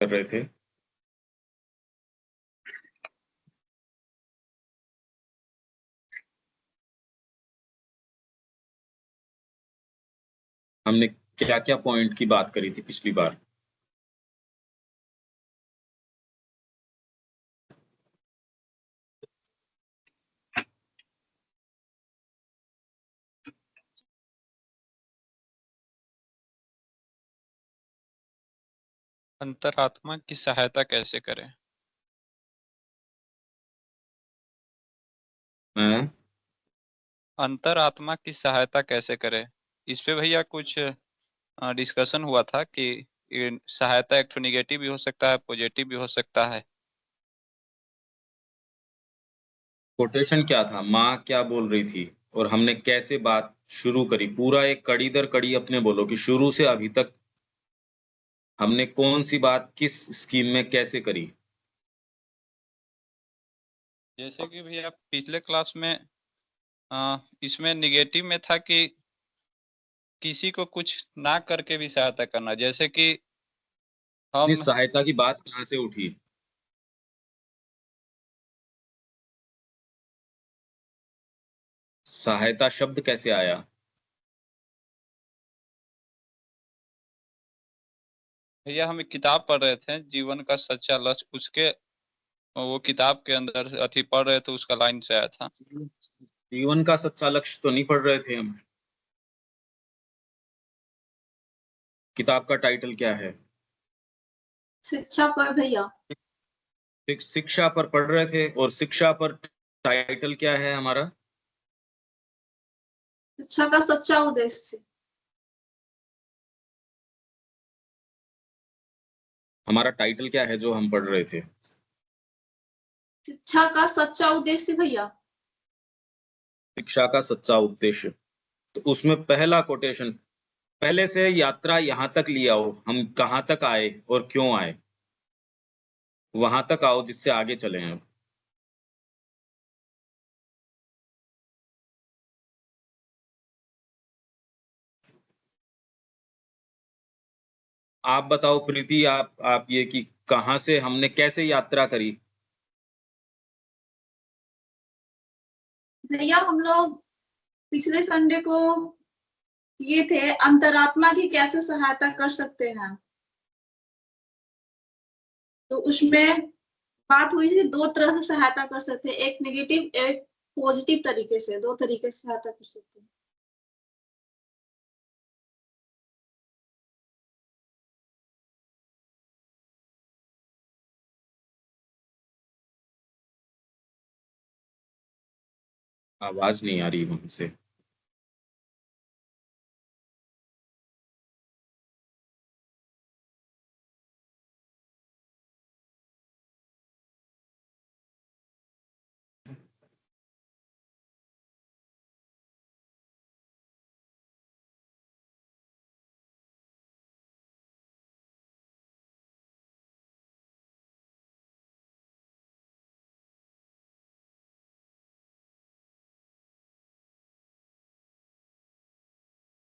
कर रहे थे। हमने क्या क्या पॉइंट की बात करी थी पिछली बार? अंतरात्मा की सहायता कैसे करें? हैं? अंतरात्मा की सहायता कैसे करें? इस पे भैया कुछ डिस्कशन हुआ था कि ये सहायता एक तो निगेटिव भी हो सकता है, पॉजिटिव भी हो सकता है। कोटेशन क्या था, माँ क्या बोल रही थी और हमने कैसे बात शुरू करी? पूरा एक कड़ी दर कड़ी अपने बोलो कि शुरू से अभी तक हमने कौन सी बात किस स्कीम में कैसे करी। जैसे कि भैया पिछले क्लास में इसमें निगेटिव में था कि किसी को कुछ ना करके भी सहायता करना, जैसे कि इतनी हम सहायता की बात कहाँ से उठी? सहायता शब्द कैसे आया? भैया हम एक किताब पढ़ रहे थे, जीवन का सच्चा लक्ष्य, उसके वो किताब के अंदर अथी पढ़ रहे थे, उसका लाइन से आया था। जीवन का सच्चा लक्ष्य तो नहीं पढ़ रहे थे हम। किताब का टाइटल क्या है? शिक्षा पर भैया। शिक्षा पर पढ़ रहे थे और शिक्षा पर टाइटल क्या है हमारा? शिक्षा का सच्चा उद्देश्य। हमारा टाइटल क्या है जो हम पढ़ रहे थे? शिक्षा का सच्चा उद्देश्य भैया। शिक्षा का सच्चा उद्देश्य। तो उसमें पहला कोटेशन, पहले से यात्रा यहाँ तक लिया हो, हम कहाँ तक आए और क्यों आए, वहां तक आओ जिससे आगे चले अब। आप बताओ प्रीति, आप ये कि कहाँ से हमने कैसे यात्रा करी? भैया हम लोग पिछले संडे को ये थे अंतरात्मा की कैसे सहायता कर सकते हैं, तो उसमें बात हुई थी दो तरह से सहायता कर सकते हैं, एक नेगेटिव एक पॉजिटिव तरीके से, दो तरीके से सहायता कर सकते हैं। आवाज नहीं आ रही वहां से।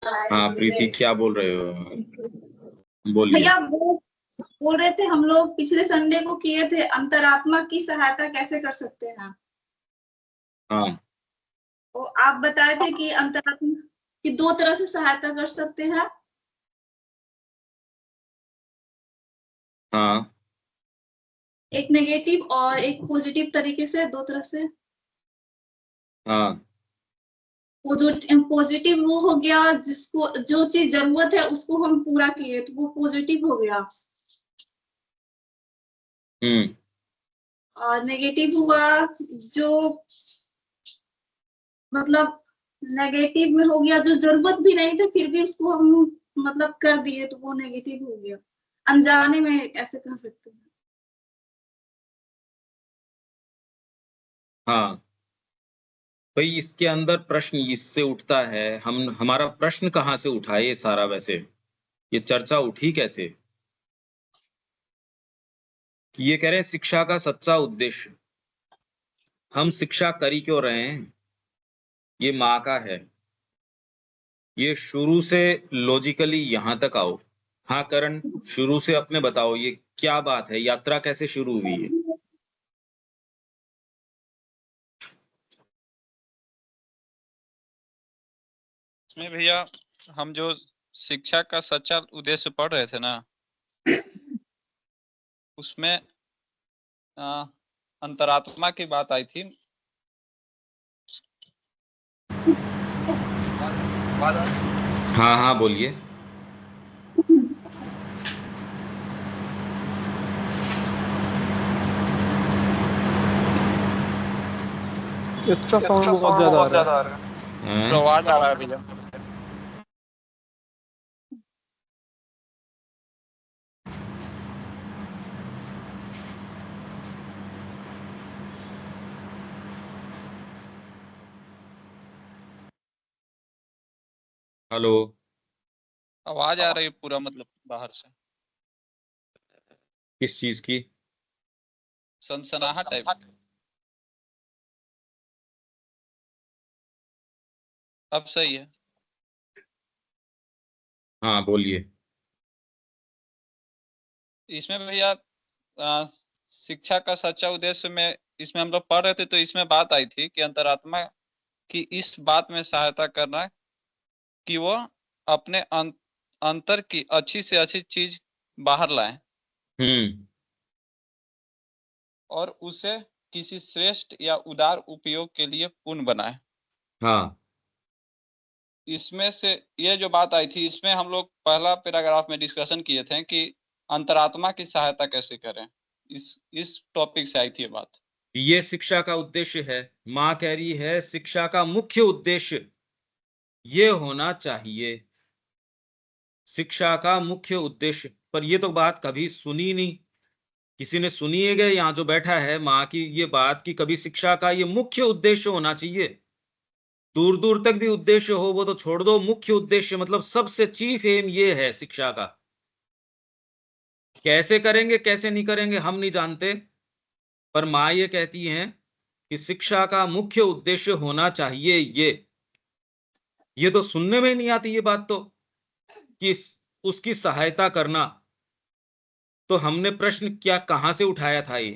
हाँ प्रीति, क्या बोल रहे हो? बोलिए। भैया वो बोल रहे थे हम लोग पिछले संडे को किए थे अंतरात्मा की सहायता कैसे कर सकते हैं, हाँ तो आप बताए थे कि अंतरात्मा की दो तरह से सहायता कर सकते हैं, हाँ एक नेगेटिव और एक पॉजिटिव तरीके से, दो तरह से। हाँ पॉजिटिव वो हो गया जिसको जो चीज जरूरत है उसको हम पूरा किए, तो वो पॉजिटिव हो गया। हम्म और नेगेटिव हुआ जो मतलब नेगेटिव में हो गया जो जरूरत भी नहीं था फिर भी उसको हम मतलब कर दिए, तो वो नेगेटिव हो गया, अनजाने में ऐसे कह सकते हैं। हाँ भाई, इसके अंदर प्रश्न इससे उठता है, हमारा प्रश्न कहाँ से उठा ये सारा? वैसे ये चर्चा उठी कैसे कि ये कह रहे हैं शिक्षा का सच्चा उद्देश्य? हम शिक्षा करी क्यों रहे हैं? ये माँ का है। ये शुरू से लॉजिकली यहां तक आओ। हाँ करण, शुरू से अपने बताओ, ये क्या बात है, यात्रा कैसे शुरू हुई है? इसमें भैया हम जो शिक्षा का सच्चा उद्देश्य पढ़ रहे थे ना, उसमें अंतरात्मा की बात आई थी। हाँ हाँ बोलिए। एक्स्ट्रा साउंड बहुत ज्यादा आ रहा है। हैं? तो आवाज आ रहा है भैया। हेलो। आवाज आ रही है पूरा, मतलब बाहर से किस चीज की? सनसनाहट टाइप। अब सही है। हाँ बोलिए। इसमें भैया शिक्षा का सच्चा उद्देश्य में इसमें हम लोग पढ़ रहे थे, तो इसमें बात आई थी कि अंतरात्मा की इस बात में सहायता करना कि वो अपने अंतर की अच्छी से अच्छी चीज बाहर लाए और उसे किसी श्रेष्ठ या उदार उपयोग के लिए पुण्य बनाए। हाँ इसमें से ये जो बात आई थी, इसमें हम लोग पहला पैराग्राफ में डिस्कशन किए थे कि अंतरात्मा की सहायता कैसे करें। इस टॉपिक से आई थी ये बात। ये शिक्षा का उद्देश्य है। माँ कह रही है शिक्षा का मुख्य उद्देश्य ये होना चाहिए। शिक्षा का मुख्य उद्देश्य, पर ये तो बात कभी सुनी नहीं, किसी ने सुनी है क्या यहाँ जो बैठा है माँ की ये बात की कभी शिक्षा का ये मुख्य उद्देश्य होना चाहिए? दूर दूर तक भी उद्देश्य हो वो तो छोड़ दो, मुख्य उद्देश्य मतलब सबसे चीफ एम ये है शिक्षा का। कैसे करेंगे कैसे नहीं करेंगे हम नहीं जानते, पर माँ ये कहती हैं कि शिक्षा का मुख्य उद्देश्य होना चाहिए ये तो सुनने में ही नहीं आती ये बात तो, कि उसकी सहायता करना। तो हमने प्रश्न क्या कहां से उठाया था ये?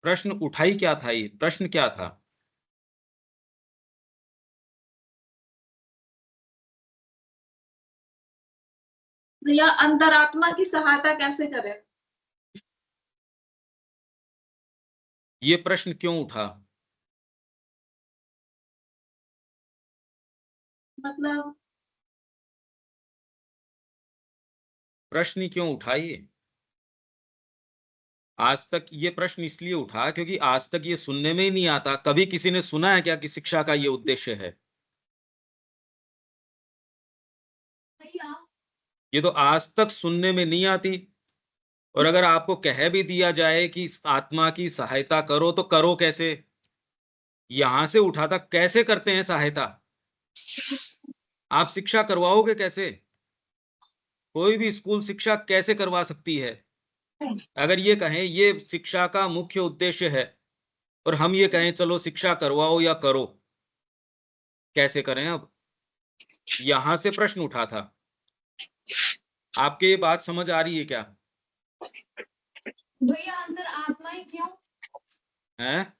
प्रश्न उठाई क्या था, ये प्रश्न क्या था? भैया अंतरात्मा की सहायता कैसे करें? ये प्रश्न क्यों उठा? मतलब प्रश्न ही क्यों उठा ये? आज तक ये प्रश्न इसलिए उठा क्योंकि आज तक ये सुनने में ही नहीं आता। कभी किसी ने सुना है क्या कि शिक्षा का ये उद्देश्य है? ये तो आज तक सुनने में नहीं आती। और अगर आपको कह भी दिया जाए कि इस आत्मा की सहायता करो तो करो कैसे? यहां से उठा था कैसे करते हैं सहायता? आप शिक्षा करवाओगे कैसे? कोई भी स्कूल शिक्षा कैसे करवा सकती है? अगर ये कहें ये शिक्षा का मुख्य उद्देश्य है और हम ये कहें चलो शिक्षा करवाओ या करो, कैसे करें? अब यहां से प्रश्न उठा था। आपके ये बात समझ आ रही है क्या? भैया अंतर आत्मा ही क्यों? हैं?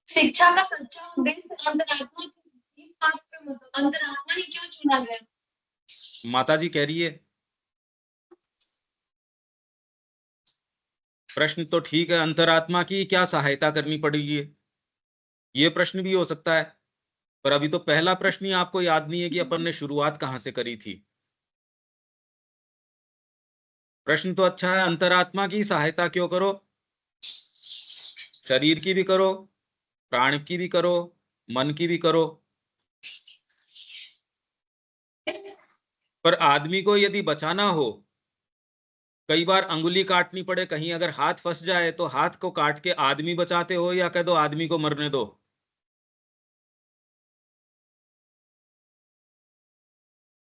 शिक्षा का सच्चा उद्देश्य अंतरात्मा की इस बात पे मतलब अंतरात्मा ही क्यों चुना गया? माता जी कह रही है प्रश्न तो ठीक है, अंतरात्मा की क्या सहायता करनी पड़ेगी, ये प्रश्न भी हो सकता है। पर अभी तो पहला प्रश्न ही आपको याद नहीं है कि अपन ने शुरुआत कहां से करी थी। प्रश्न तो अच्छा है, अंतरात्मा की सहायता क्यों करो? शरीर की भी करो, प्राण की भी करो, मन की भी करो। पर आदमी को यदि बचाना हो, कई बार अंगुली काटनी पड़े, कहीं अगर हाथ फंस जाए तो हाथ को काट के आदमी बचाते हो या कह दो आदमी को मरने दो?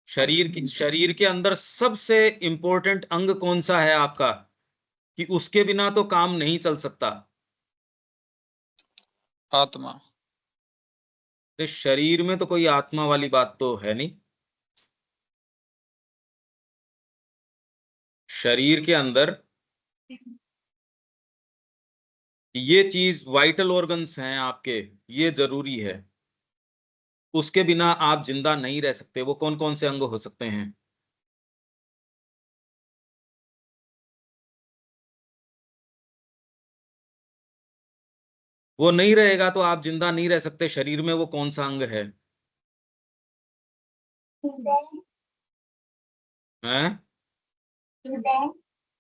शरीर के अंदर सबसे इंपॉर्टेंट अंग कौन सा है आपका, कि उसके बिना तो काम नहीं चल सकता? आत्मा। तो शरीर में तो कोई आत्मा वाली बात तो है नहीं। शरीर के अंदर ये चीज वाइटल ऑर्गन्स हैं आपके, ये जरूरी है। उसके बिना आप जिंदा नहीं रह सकते। वो कौन कौन से अंग हो सकते हैं? वो नहीं रहेगा तो आप जिंदा नहीं रह सकते। शरीर में वो कौन सा अंग है? हैं?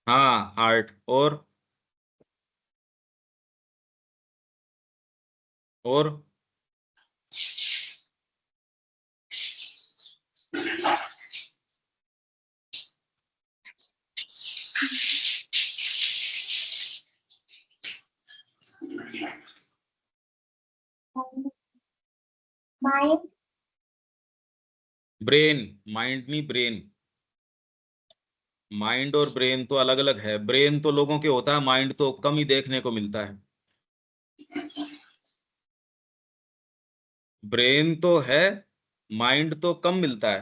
हाँ, हार्ट। और माइंड। ब्रेन। माइंड नहीं, ब्रेन। माइंड और ब्रेन तो अलग अलग है। ब्रेन तो लोगों के होता है, माइंड तो कम ही देखने को मिलता है। ब्रेन तो है, माइंड तो कम मिलता है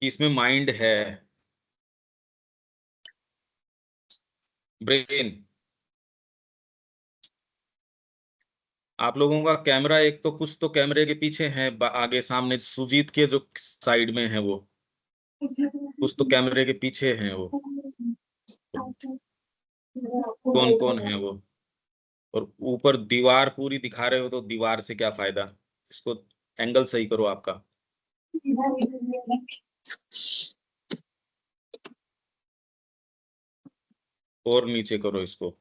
कि इसमें माइंड है। ब्रेन। आप लोगों का कैमरा, एक तो कुछ तो कैमरे के पीछे है, आगे सामने सुजीत के जो साइड में है वो, कुछ तो कैमरे के पीछे है वो। कौन कौन है वो? और ऊपर दीवार पूरी दिखा रहे हो तो दीवार से क्या फायदा? इसको एंगल सही करो आपका। और नीचे करो इसको।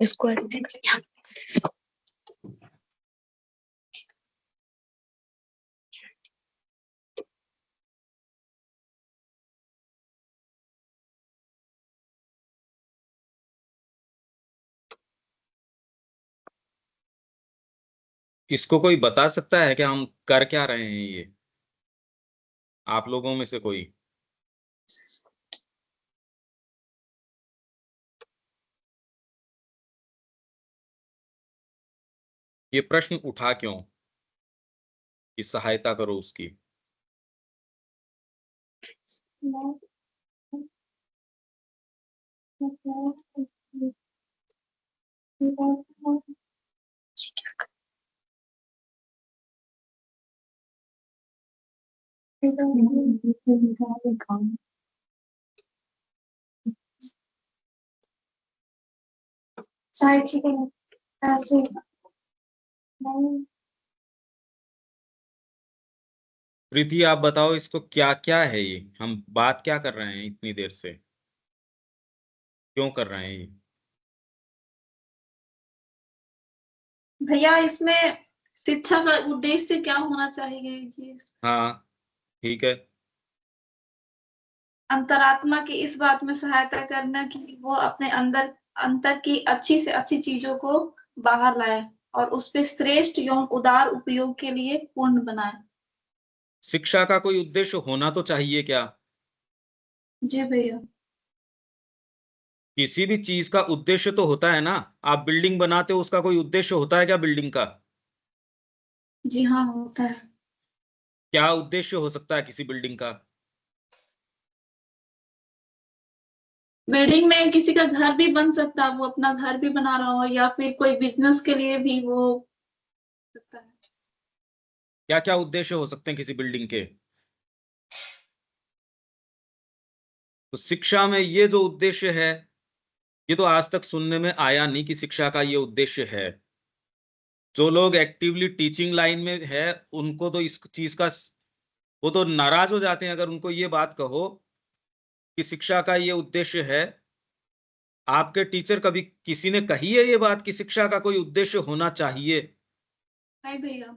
इसको इसको कोई बता सकता है कि हम कर क्या रहे हैं ये? आप लोगों में से कोई? ये प्रश्न उठा क्यों कि सहायता करो उसकी? साइड ठीक है ऐसे नहीं। प्रीति, आप बताओ इसको क्या क्या है ये? हम बात क्या कर रहे हैं इतनी देर से? क्यों कर रहे हैं ये? भैया इसमें शिक्षा का उद्देश्य क्या होना चाहिए? ये हाँ, ठीक है। अंतरात्मा की इस बात में सहायता करना कि वो अपने अंतर की अच्छी से अच्छी चीजों को बाहर लाए और उस पे श्रेष्ठ एवं उदार उपयोग के लिए पूर्ण बनाए। शिक्षा का कोई उद्देश्य होना तो चाहिए क्या? जी भैया। किसी भी चीज का उद्देश्य तो होता है ना। आप बिल्डिंग बनाते हो, उसका कोई उद्देश्य होता है क्या बिल्डिंग का? जी हाँ, होता है। क्या उद्देश्य हो सकता है किसी बिल्डिंग का? बिल्डिंग में किसी का घर भी बन सकता है, वो अपना घर भी बना रहा हो, या फिर कोई बिजनेस के लिए भी वो सकता है। क्या क्या उद्देश्य हो सकते हैं किसी बिल्डिंग के? तो शिक्षा में ये जो उद्देश्य है, ये तो आज तक सुनने में आया नहीं कि शिक्षा का ये उद्देश्य है। जो लोग एक्टिवली टीचिंग लाइन में है, उनको तो इस चीज का, वो तो नाराज हो जाते हैं अगर उनको ये बात कहो कि शिक्षा का ये उद्देश्य है। आपके टीचर कभी किसी ने कही है ये बात कि शिक्षा का कोई उद्देश्य होना चाहिए? नहीं भैया।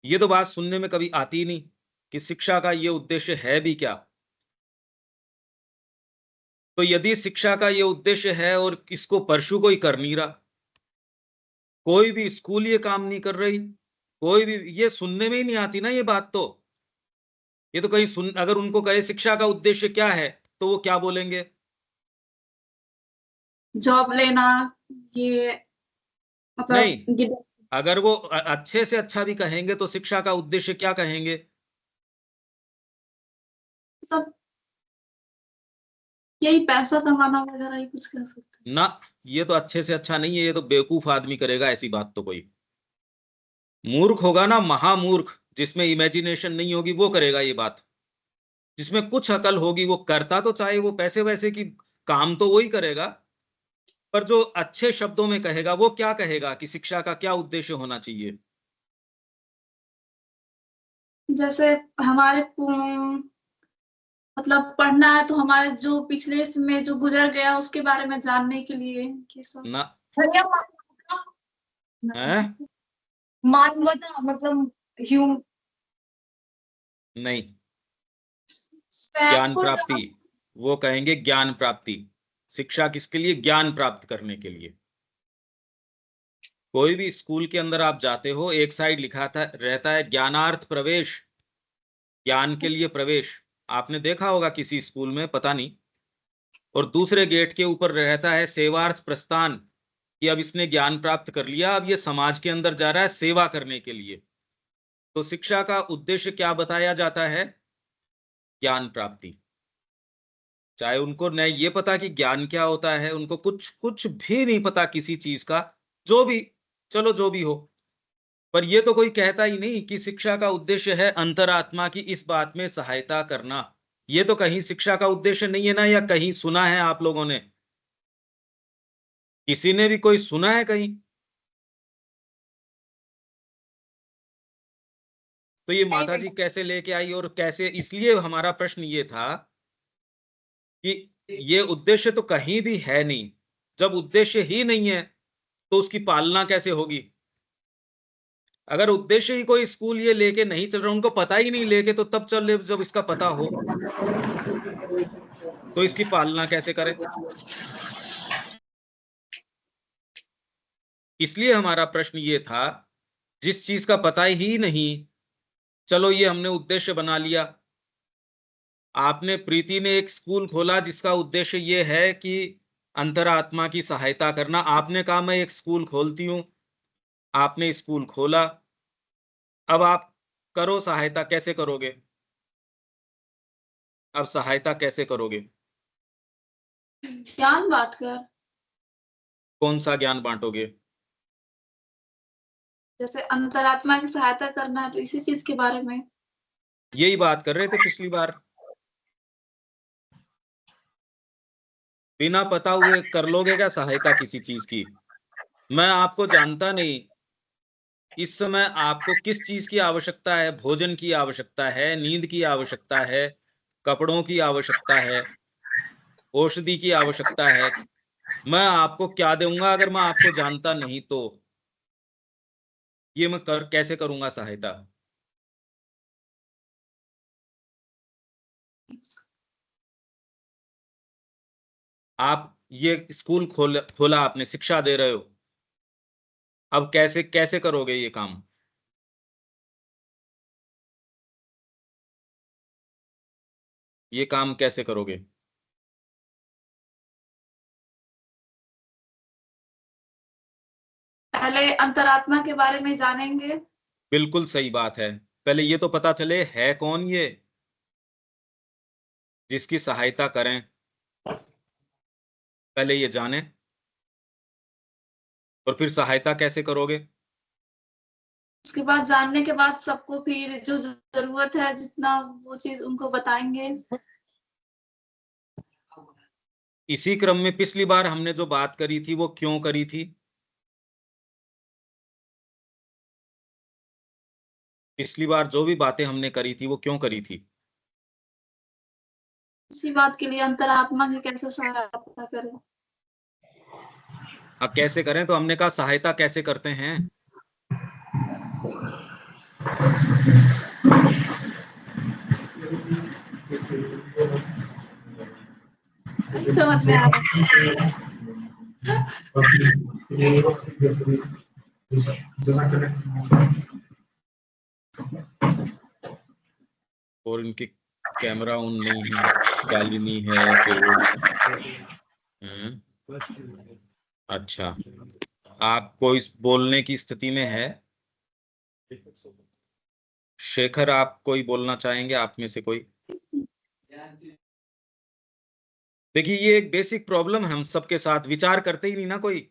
ये तो बात सुनने में कभी आती ही नहीं कि शिक्षा का ये उद्देश्य है भी क्या। तो यदि शिक्षा का ये उद्देश्य है और इसको परसू कोई कर नहीं रहा, कोई भी स्कूल ये काम नहीं कर रही, कोई भी, ये सुनने में ही नहीं आती ना ये बात। तो ये तो कहीं सुन, अगर उनको कहे शिक्षा का उद्देश्य क्या है तो वो क्या बोलेंगे? जॉब लेना, ये नहीं, मतलब ये अगर वो अच्छे से अच्छा भी कहेंगे तो शिक्षा का उद्देश्य क्या कहेंगे? मतलब यही पैसा कमाना वगैरह ही कुछ कह सकते ना, ये तो अच्छे से अच्छा नहीं है, ये तो बेवकूफ आदमी करेगा ऐसी बात। तो कोई मूर्ख होगा ना, महामूर्ख, जिसमें इमेजिनेशन नहीं होगी वो करेगा ये बात। जिसमें कुछ अकल होगी वो करता, तो चाहे वो पैसे वैसे की काम तो वही करेगा, पर जो अच्छे शब्दों में कहेगा वो क्या कहेगा कि शिक्षा का क्या उद्देश्य होना चाहिए? जैसे हमारे मतलब पढ़ना है तो हमारे जो पिछले में जो गुजर गया उसके बारे में जानने के लिए ये सब। ना भैया मानवता, है? मानवता मतलब नहीं, ज्ञान फैक्ट प्राप्ति, वो कहेंगे ज्ञान प्राप्ति। शिक्षा किसके लिए? ज्ञान प्राप्त करने के लिए। कोई भी स्कूल के अंदर आप जाते हो, एक साइड लिखा था रहता है ज्ञानार्थ प्रवेश, ज्ञान के लिए प्रवेश। आपने देखा होगा किसी स्कूल में, पता नहीं। और दूसरे गेट के ऊपर रहता है सेवार्थ प्रस्थान, कि अब इसने ज्ञान प्राप्त कर लिया, अब ये समाज के अंदर जा रहा है सेवा करने के लिए। तो शिक्षा का उद्देश्य क्या बताया जाता है? ज्ञान प्राप्ति। चाहे उनको नहीं ये पता कि ज्ञान क्या होता है, उनको कुछ कुछ भी नहीं पता किसी चीज का, जो भी, चलो जो भी हो, पर ये तो कोई कहता ही नहीं कि शिक्षा का उद्देश्य है अंतरात्मा की इस बात में सहायता करना। ये तो कहीं शिक्षा का उद्देश्य नहीं है ना, या कहीं सुना है आप लोगों ने? किसी ने भी कोई सुना है कहीं? तो ये माता जी कैसे लेके आई, और कैसे? इसलिए हमारा प्रश्न ये था कि ये उद्देश्य तो कहीं भी है नहीं। जब उद्देश्य ही नहीं है तो उसकी पालना कैसे होगी? अगर उद्देश्य ही कोई स्कूल ये लेके नहीं चल रहा, उनको पता ही नहीं लेके, तो तब चल जब इसका पता हो तो इसकी पालना कैसे करें? इसलिए हमारा प्रश्न ये था, जिस चीज का पता ही नहीं, चलो ये हमने उद्देश्य बना लिया। आपने, प्रीति ने एक स्कूल खोला जिसका उद्देश्य ये है कि अंतरात्मा की सहायता करना। आपने कहा मैं एक स्कूल खोलती हूं, आपने स्कूल खोला, अब आप करो सहायता, कैसे करोगे? अब सहायता कैसे करोगे? ज्ञान बांटकर। कौन सा ज्ञान बांटोगे? जैसे अंतरात्मा की सहायता करना है तो इसी चीज के बारे में। यही बात कर रहे थे पिछली बार। बिना पता हुए कर लोगे क्या सहायता किसी चीज की? मैं आपको जानता नहीं, इस समय आपको किस चीज की आवश्यकता है? भोजन की आवश्यकता है, नींद की आवश्यकता है, कपड़ों की आवश्यकता है, औषधि की आवश्यकता है। मैं आपको क्या दूंगा अगर मैं आपको जानता नहीं तो? ये मैं कैसे करूंगा सहायता? आप ये स्कूल खोला आपने, शिक्षा दे रहे हो, अब कैसे कैसे करोगे ये काम? ये काम कैसे करोगे? पहले अंतरात्मा के बारे में जानेंगे। बिल्कुल सही बात है। पहले ये तो पता चले है कौन ये, जिसकी सहायता करें, पहले ये जाने, और फिर सहायता कैसे करोगे? उसके बाद जानने के बाद सबको फिर जो जरूरत है जितना वो चीज उनको बताएंगे। इसी क्रम में पिछली बार हमने जो बात करी थी वो क्यों करी थी? पिछली बार जो भी बातें हमने करी थी वो क्यों करी थी? इसी बात के लिए अंतरात्मा की कैसे सहायता करें। अब कैसे करें, तो हमने कहा सहायता कैसे करते हैं? नहीं समझ में आ रहा। और इनके कैमरा ऑन नहीं है, शालिनी है, फिरोज। अच्छा, आपको इस बोलने की स्थिति में है? शेखर, आप कोई बोलना चाहेंगे, आप में से कोई? देखिए, ये एक बेसिक प्रॉब्लम है हम सबके साथ, विचार करते ही नहीं ना कोई।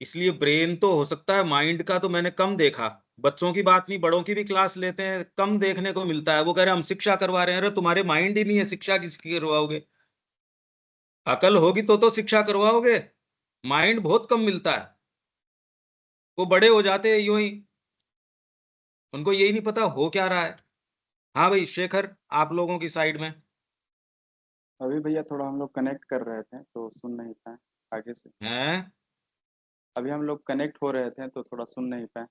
इसलिए ब्रेन तो हो सकता है, माइंड का तो मैंने कम देखा। बच्चों की बात नहीं, बड़ों की भी क्लास लेते हैं, कम देखने को मिलता है। वो कह रहे हैं हम शिक्षा करवा रहे हैं। अरे तुम्हारे माइंड ही नहीं है, शिक्षा किसकी करवाओगे? अकल होगी तो शिक्षा करवाओगे। माइंड बहुत कम मिलता है। वो बड़े हो जाते हैं यूं ही, उनको यही नहीं पता हो क्या रहा है। हाँ भाई शेखर, आप लोगों की साइड में अभी भैया थोड़ा हम लोग कनेक्ट कर रहे थे तो सुन नहीं पाए आगे से। हैं? अभी हम लोग कनेक्ट हो रहे थे तो थोड़ा सुन नहीं पाए।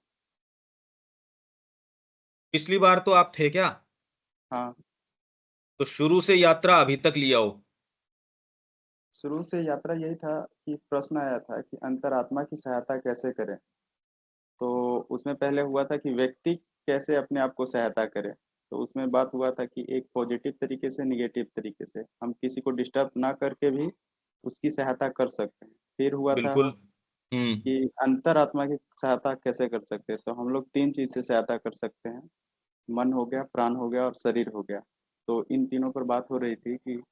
पिछली बार तो आप थे क्या? हाँ, तो शुरू से यात्रा अभी तक लिया हो। शुरू से यात्रा यही था कि प्रश्न आया था कि अंतरात्मा की सहायता कैसे करें। तो उसमें पहले हुआ था कि व्यक्ति कैसे अपने आप को सहायता करे। तो उसमें बात हुआ था कि एक पॉजिटिव तरीके से, निगेटिव तरीके से हम किसी को डिस्टर्ब ना करके भी उसकी सहायता कर सकते हैं। फिर हुआ था बिल्कुल। कि अंतरात्मा की सहायता कैसे कर सकते हैं। तो हम लोग 3 चीज से सहायता कर सकते हैं, मन हो गया, प्राण हो गया और शरीर हो गया। तो इन तीनों पर बात हो रही थी कि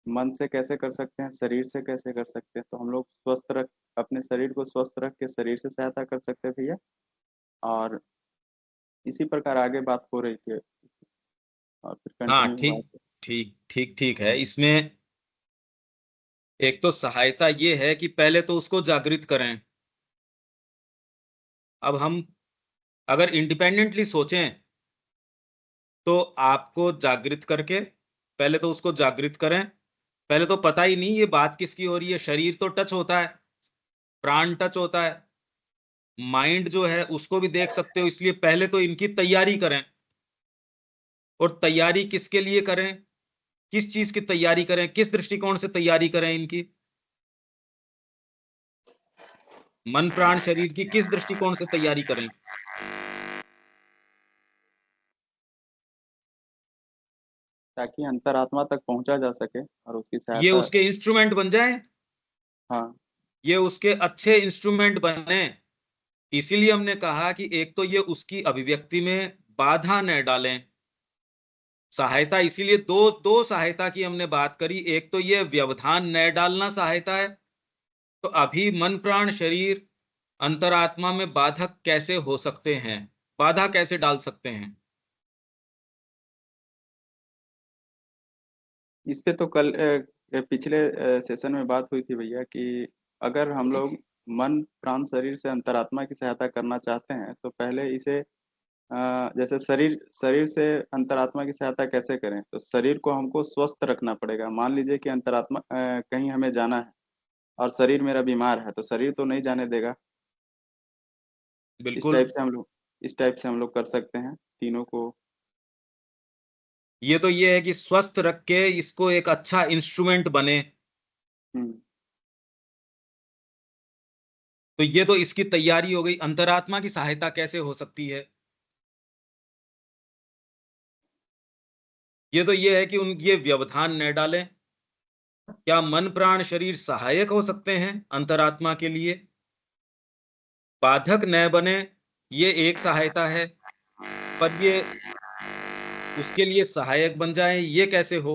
मन से कैसे कर सकते हैं, शरीर से कैसे कर सकते हैं। तो हम लोग अपने शरीर को स्वस्थ रख के शरीर से सहायता कर सकते हैं भैया। और इसी प्रकार आगे बात हो रही थी और फिर हाँ, कंटिन्यू हुआ। ठीक ठीक ठीक ठीक है। इसमें एक तो सहायता ये है कि पहले तो उसको जागृत करें। अब हम अगर इंडिपेंडेंटली सोचें तो आपको जागृत करके, पहले तो उसको जागृत करें। पहले तो पता ही नहीं ये बात किसकी हो रही है। शरीर तो टच होता है, प्राण टच होता है, माइंड जो है उसको भी देख सकते हो। इसलिए पहले तो इनकी तैयारी करें। और तैयारी किसके लिए करें, किस चीज की तैयारी करें, किस दृष्टिकोण से तैयारी करें इनकी? मन प्राण शरीर की किस दृष्टिकोण से तैयारी करें? ताकि अंतरात्मा तक पहुंचा जा सके और उसकी ये सहायता। उसके इंस्ट्रूमेंट बन जाए, हाँ, ये उसके अच्छे इंस्ट्रूमेंट बने। इसीलिए हमने कहा कि एक तो ये उसकी अभिव्यक्ति में बाधा न डालें। सहायता इसीलिए दो दो सहायता की हमने बात करी। एक तो ये व्यवधान न डालना सहायता है। तो अभी मन प्राण शरीर अंतरात्मा में बाधक कैसे हो सकते हैं, बाधा कैसे डाल सकते हैं? इस पे तो कल पिछले सेशन में बात हुई थी भैया कि अगर हम लोग मन प्राण शरीर से अंतरात्मा की सहायता करना चाहते हैं तो पहले इसे जैसे शरीर शरीर से अंतरात्मा की सहायता कैसे करें। तो शरीर को हमको स्वस्थ रखना पड़ेगा। मान लीजिए कि अंतरात्मा कहीं हमें जाना है और शरीर मेरा बीमार है तो शरीर तो नहीं जाने देगा। बिल्कुल। इस टाइप से हम लोग कर सकते हैं तीनों को। ये तो ये है कि स्वस्थ रख के इसको एक अच्छा इंस्ट्रूमेंट बने। हम्म, तो ये तो इसकी तैयारी हो गई। अंतरात्मा की सहायता कैसे हो सकती है? ये तो ये है कि ये व्यवधान न डालें। क्या मन प्राण शरीर सहायक हो सकते हैं अंतरात्मा के लिए? बाधक न बने, ये एक सहायता है। पर ये उसके लिए सहायक बन जाए, ये कैसे हो?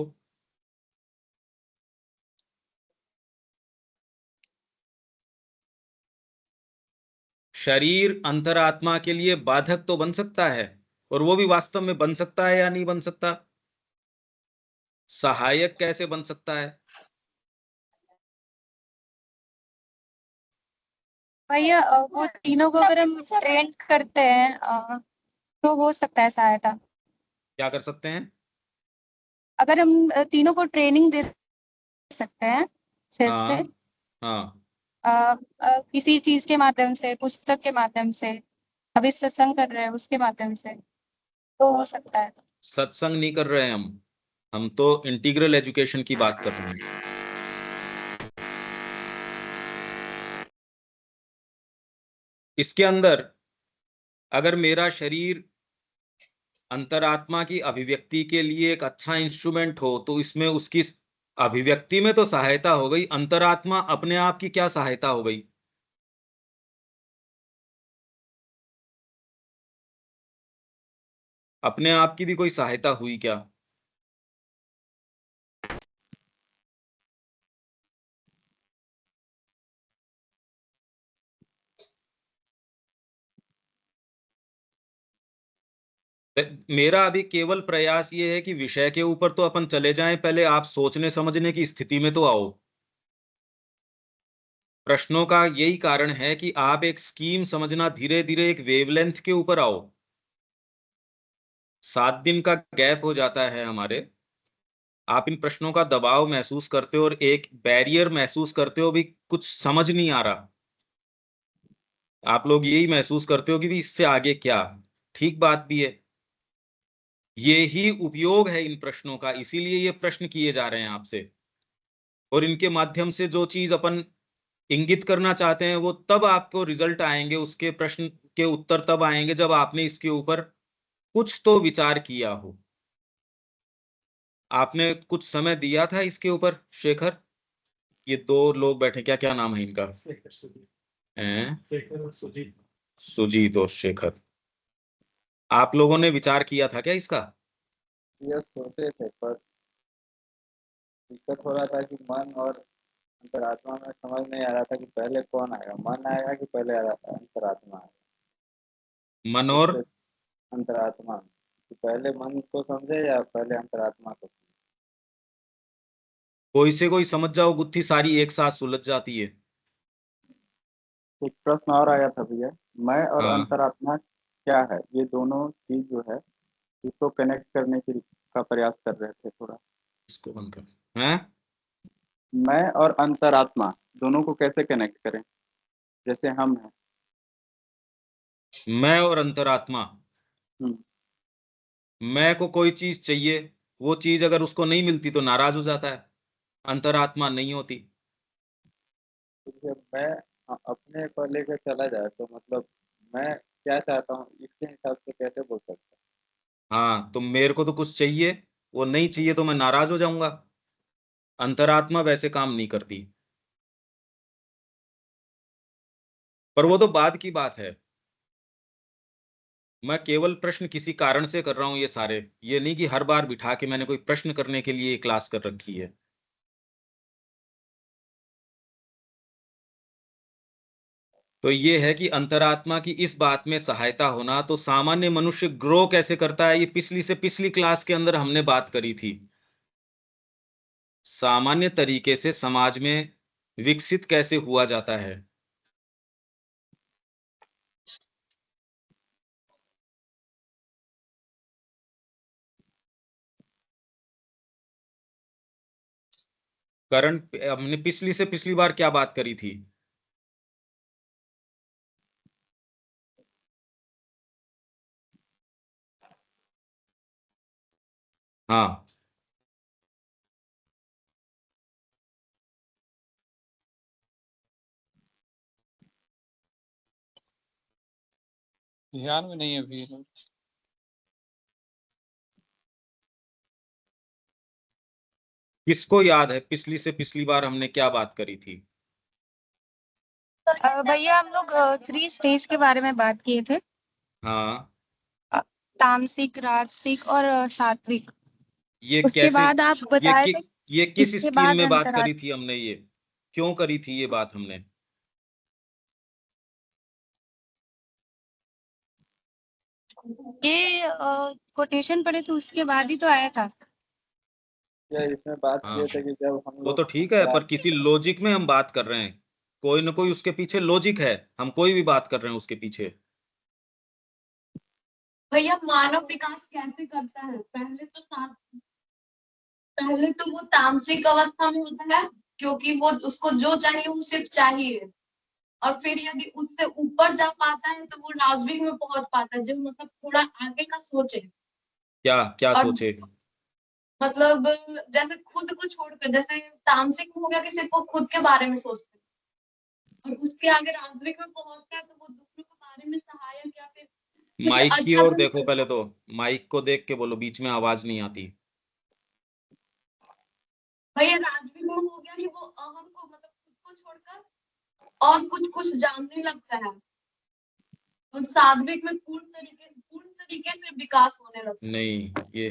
शरीर अंतरात्मा के लिए बाधक तो बन सकता है, और वो भी वास्तव में बन सकता है या नहीं बन सकता? सहायक कैसे बन सकता है? भैया वो तीनों को अगर हम ट्रेन करते हैं तो हो सकता है सहायता। क्या कर सकते हैं? अगर हम तीनों को ट्रेनिंग दे सकते हैं सिर्फ से हाँ हाँ। किसी चीज के माध्यम से, पुस्तक के माध्यम से, अभी सत्संग कर रहे हैं उसके माध्यम से, तो हो सकता है। सत्संग नहीं कर रहे हैं हम तो इंटीग्रल एजुकेशन की बात कर रहे हैं। इसके अंदर अगर मेरा शरीर अंतरात्मा की अभिव्यक्ति के लिए एक अच्छा इंस्ट्रूमेंट हो तो इसमें उसकी अभिव्यक्ति में तो सहायता हो गई, अंतरात्मा अपने आप की क्या सहायता हो गई? अपने आप की भी कोई सहायता हुई क्या? मेरा अभी केवल प्रयास ये है कि विषय के ऊपर तो अपन चले जाएं, पहले आप सोचने समझने की स्थिति में तो आओ। प्रश्नों का यही कारण है कि आप एक स्कीम समझना, धीरे धीरे एक वेवलेंथ के ऊपर आओ। 7 दिन का गैप हो जाता है हमारे, आप इन प्रश्नों का दबाव महसूस करते हो और एक बैरियर महसूस करते हो, भी कुछ समझ नहीं आ रहा। आप लोग यही महसूस करते हो कि भी इससे आगे क्या। ठीक बात भी है, ये ही उपयोग है इन प्रश्नों का, इसीलिए ये प्रश्न किए जा रहे हैं आपसे। और इनके माध्यम से जो चीज अपन इंगित करना चाहते हैं वो तब आपको रिजल्ट आएंगे, उसके प्रश्न के उत्तर तब आएंगे जब आपने इसके ऊपर कुछ तो विचार किया हो। आपने कुछ समय दिया था इसके ऊपर शेखर? ये 2 लोग बैठे, क्या क्या नाम है इनका? सुजीत और शेखर। आप लोगों ने विचार किया था क्या इसका? ये सोचे थे, पर दिक्कत हो रहा था कि मन और अंतरात्मा में समझ नहीं आ रहा था कि पहले कौन आएगा, मन आएगा कि पहले अंतरात्मा आएगा। मन और अंतरात्मा, कि पहले मन को समझे या पहले अंतरात्मा को? कोई से कोई समझ जाओ, गुत्थी सारी एक साथ सुलझ जाती है। एक प्रश्न और आया था भैया, मैं और हाँ, अंतरात्मा क्या है? ये दोनों चीज जो है इसको कनेक्ट करने का प्रयास कर रहे थे थोड़ा। इसको बंद कर। हैं? मैं और अंतरात्मा दोनों को कैसे कनेक्ट करें, जैसे हम हैं। मैं और अंतरात्मा, हम्म, मैं को कोई चीज चाहिए, वो चीज अगर उसको नहीं मिलती तो नाराज हो जाता है, अंतरात्मा नहीं होती। तो जब मैं अपने पर लेकर चला जाए तो मतलब मैं क्या चाहता हूँ इसके हिसाब से कैसे बोल सकता हाँ, तो मेरे को तो कुछ चाहिए, वो नहीं चाहिए तो मैं नाराज हो जाऊंगा। अंतरात्मा वैसे काम नहीं करती। पर वो तो बाद की बात है। मैं केवल प्रश्न किसी कारण से कर रहा हूं ये सारे, ये नहीं कि हर बार बिठा के मैंने कोई प्रश्न करने के लिए क्लास कर रखी है। तो ये है कि अंतरात्मा की इस बात में सहायता होना, तो सामान्य मनुष्य ग्रो कैसे करता है, ये पिछली से पिछली क्लास के अंदर हमने बात करी थी। सामान्य तरीके से समाज में विकसित कैसे हुआ जाता है। करण, हमने पिछली से पिछली बार क्या बात करी थी? हाँ, ध्यान में नहीं है अभी। किसको याद है पिछली से पिछली बार हमने क्या बात करी थी? भैया हम लोग 3 स्टेज के बारे में बात किए थे, हाँ, तामसिक, राजसिक और सात्विक। ये उसके कैसे, बाद आप ये बताए कि, थे ये किस इसके स्कीम बाद में बात अंतरात्मा। करी थी हमने? ये क्यों करी थी ये बात हमने? ये कोटेशन पढ़े थे उसके बाद ही तो आया था। है? या इसमें बात हाँ, ये थे कि जब हम वो तो लोग ठीक है, पर किसी लॉजिक में हम बात कर रहे हैं। कोई ना कोई उसके पीछे लॉजिक है, हम कोई भी बात कर रहे हैं उसके पीछे। भैया मानव विकास कैसे करता है? पहले तो वो तामसिक अवस्था में होता है, क्योंकि वो उसको जो चाहिए वो सिर्फ चाहिए। और फिर यदि उससे ऊपर जा पाता है तो वो राजविक में पहुंच पाता है, जो मतलब थोड़ा आगे का सोचे। क्या क्या और सोचे? मतलब जैसे खुद को छोड़कर, जैसे तामसिक में हो गया कि सिर्फ वो खुद के बारे में सोचते हैं, और उसके आगे राजविक में पहुंचता है तो वो दूसरों माइक की अच्छा ओर बन देखो, सकता पहले तो माइक को देख के बोलो, बीच में आवाज नहीं आती। भैया राजवीर में हो गया कि वो अहम को मतलब खुद को छोड़कर और कुछ कुछ जानने लगता है, और सात्विक में पूर्ण तरीके से विकास होने लगता है। नहीं, ये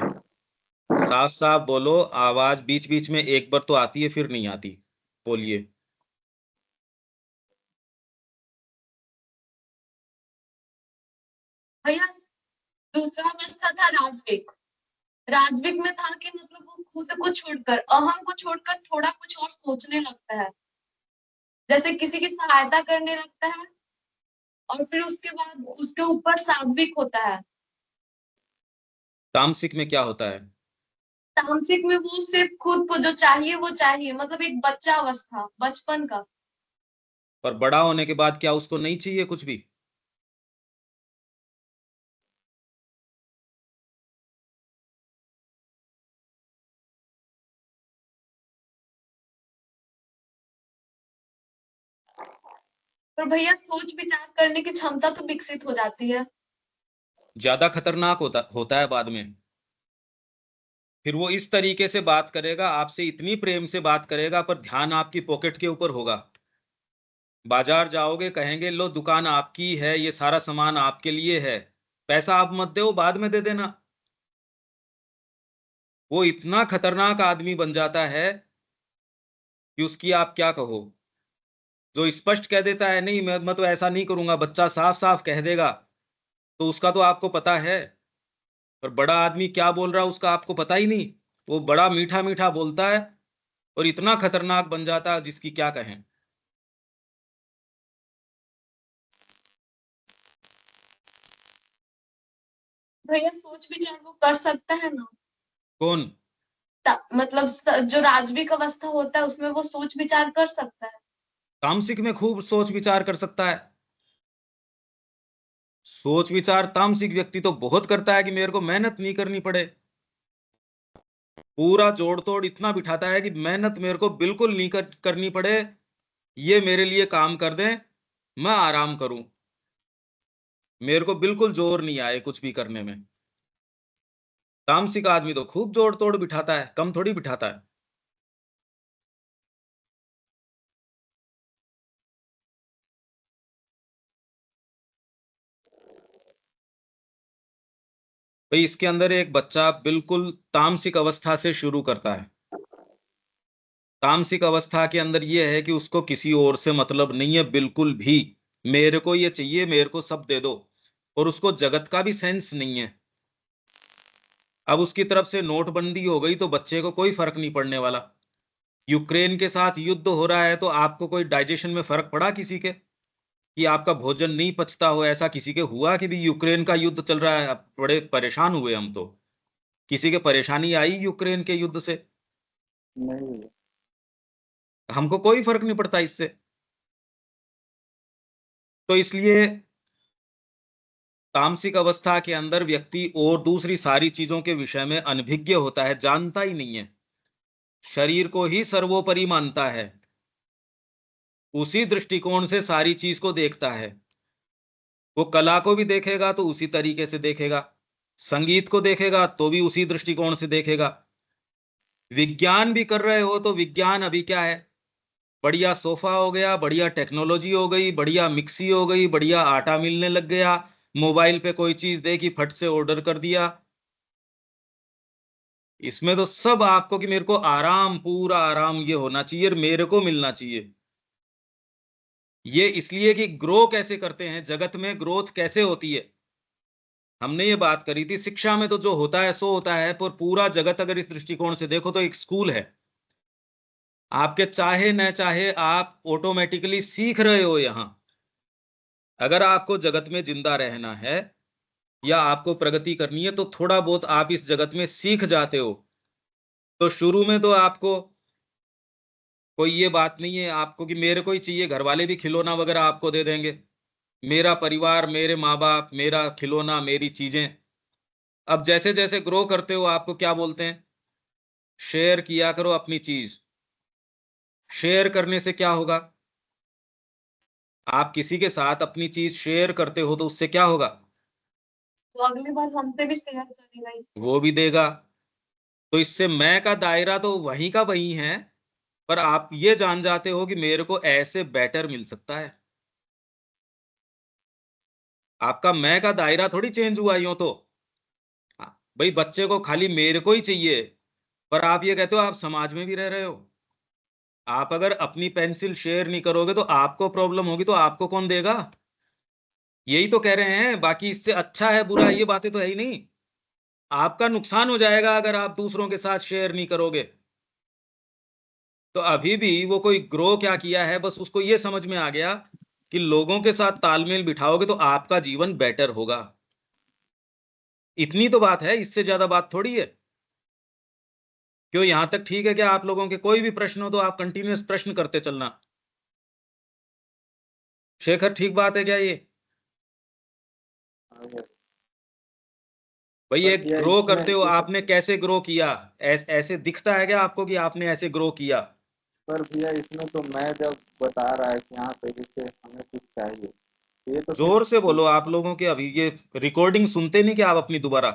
साफ साफ बोलो, आवाज बीच बीच में एक बार तो आती है फिर नहीं आती, बोलिए। भैया दूसरा अवस्था था राजविक। राजविक में था कि मतलब वो खुद को छोड़कर, अहम को छोड़कर थोड़ा कुछ और सोचने लगता है, जैसे किसी की सहायता करने लगता है, और फिर उसके बाद उसके ऊपर सात्विक होता है। तामसिक में क्या होता है? तामसिक में वो सिर्फ खुद को जो चाहिए वो चाहिए, मतलब एक बच्चा अवस्था, बचपन का। पर बड़ा होने के बाद क्या उसको नहीं चाहिए कुछ भी? पर भैया सोच विचार करने की क्षमता तो विकसित हो जाती है। ज्यादा खतरनाक होता है बाद में। फिर वो इस तरीके से बात करेगा आपसे, इतनी प्रेम से बात करेगा, पर ध्यान आपकी पॉकेट के ऊपर होगा। बाजार जाओगे, कहेंगे लो दुकान आपकी है, ये सारा सामान आपके लिए है, पैसा आप मत दो, बाद में दे देना। वो इतना खतरनाक आदमी बन जाता है कि उसकी आप क्या कहो। जो स्पष्ट कह देता है नहीं मैं तो ऐसा नहीं करूंगा, बच्चा साफ साफ कह देगा, तो उसका तो आपको पता है। पर बड़ा आदमी क्या बोल रहा है उसका आपको पता ही नहीं। वो बड़ा मीठा मीठा बोलता है और इतना खतरनाक बन जाता है जिसकी क्या कहें। भैया सोच विचार वो कर सकता है ना? कौन? मतलब जो राजविक अवस्था होता है उसमें वो सोच विचार कर सकता है। तामसिक में खूब सोच विचार कर सकता है। सोच विचार तामसिक व्यक्ति तो बहुत करता है कि मेरे को मेहनत नहीं करनी पड़े। पूरा जोड़ तोड़ इतना बिठाता है कि मेहनत मेरे को बिल्कुल नहीं करनी पड़े, ये मेरे लिए काम कर दें, मैं आराम करूं, मेरे को बिल्कुल जोर नहीं आए कुछ भी करने में। तामसिक आदमी तो खूब जोड़ तोड़ बिठाता है, कम थोड़ी बिठाता है। भाई इसके अंदर एक बच्चा बिल्कुल तामसिक अवस्था से शुरू करता है। तामसिक अवस्था के अंदर यह है कि उसको किसी और से मतलब नहीं है बिल्कुल भी, मेरे को ये चाहिए, मेरे को सब दे दो, और उसको जगत का भी सेंस नहीं है। अब उसकी तरफ से नोटबंदी हो गई तो बच्चे को कोई फर्क नहीं पड़ने वाला। यूक्रेन के साथ युद्ध हो रहा है तो आपको कोई डाइजेशन में फर्क पड़ा किसी के, कि आपका भोजन नहीं पचता हो? ऐसा किसी के हुआ कि भी यूक्रेन का युद्ध चल रहा है अब बड़े परेशान हुए हम तो? किसी के परेशानी आई यूक्रेन के युद्ध से? नहीं। हमको कोई फर्क नहीं पड़ता इससे। तो इसलिए तामसिक अवस्था के अंदर व्यक्ति और दूसरी सारी चीजों के विषय में अनभिज्ञ होता है, जानता ही नहीं है, शरीर को ही सर्वोपरि मानता है, उसी दृष्टिकोण से सारी चीज को देखता है। वो कला को भी देखेगा तो उसी तरीके से देखेगा, संगीत को देखेगा तो भी उसी दृष्टिकोण से देखेगा। विज्ञान भी कर रहे हो तो विज्ञान अभी क्या है, बढ़िया सोफा हो गया, बढ़िया टेक्नोलॉजी हो गई, बढ़िया मिक्सी हो गई, बढ़िया आटा मिलने लग गया, मोबाइल पे कोई चीज देखी फट से ऑर्डर कर दिया। इसमें तो सब आपको कि मेरे को आराम, पूरा आराम ये होना चाहिए और मेरे को मिलना चाहिए। ये इसलिए कि ग्रो कैसे करते हैं जगत में, ग्रोथ कैसे होती है, हमने ये बात करी थी। शिक्षा में तो जो होता है सो होता है, पर पूरा जगत अगर इस दृष्टिकोण से देखो तो एक स्कूल है। आपके चाहे न चाहे आप ऑटोमेटिकली सीख रहे हो यहां। अगर आपको जगत में जिंदा रहना है या आपको प्रगति करनी है तो थोड़ा बहुत आप इस जगत में सीख जाते हो। तो शुरू में तो आपको कोई ये बात नहीं है आपको कि मेरे को ही चाहिए, घर वाले भी खिलौना वगैरह आपको दे देंगे, मेरा परिवार, मेरे माँ बाप, मेरा खिलौना, मेरी चीजें। अब जैसे जैसे ग्रो करते हो आपको क्या बोलते हैं, शेयर किया करो अपनी चीज। शेयर करने से क्या होगा, आप किसी के साथ अपनी चीज शेयर करते हो तो उससे क्या होगा, तो अगली बार हमसे भी शेयर करेगा इसे। वो भी देगा। तो इससे मैं का दायरा तो वहीं का वहीं है, पर आप ये जान जाते हो कि मेरे को ऐसे बेटर मिल सकता है। आपका मैं का दायरा थोड़ी चेंज हुआ यूं तो। हाँ, भाई बच्चे को खाली मेरे को ही चाहिए, पर आप ये कहते हो आप समाज में भी रह रहे हो। आप अगर अपनी पेंसिल शेयर नहीं करोगे तो आपको प्रॉब्लम होगी, तो आपको कौन देगा? यही तो कह रहे हैं, बाकी इससे अच्छा है बुरा ये बातें तो है ही नहीं। आपका नुकसान हो जाएगा अगर आप दूसरों के साथ शेयर नहीं करोगे। तो अभी भी वो कोई ग्रो क्या किया है, बस उसको ये समझ में आ गया कि लोगों के साथ तालमेल बिठाओगे तो आपका जीवन बेटर होगा। इतनी तो बात है, इससे ज्यादा बात थोड़ी है। क्यों, यहां तक ठीक है क्या? आप लोगों के कोई भी प्रश्न हो तो आप कंटिन्यूअस प्रश्न करते चलना। शेखर, ठीक बात है क्या ये? भाई पर ये भैया ग्रो इसमें करते हो, आपने कैसे ग्रो किया? ऐसे दिखता है क्या आपको कि आपने ऐसे ग्रो किया? पर भैया इसमें तो मैं जब बता रहा है कि यहाँ पे जैसे हमें कुछ चाहिए, ये तो फिर जोर से बोलो, आप लोगों के अभी ये रिकॉर्डिंग सुनते नहीं क्या आप अपनी दोबारा?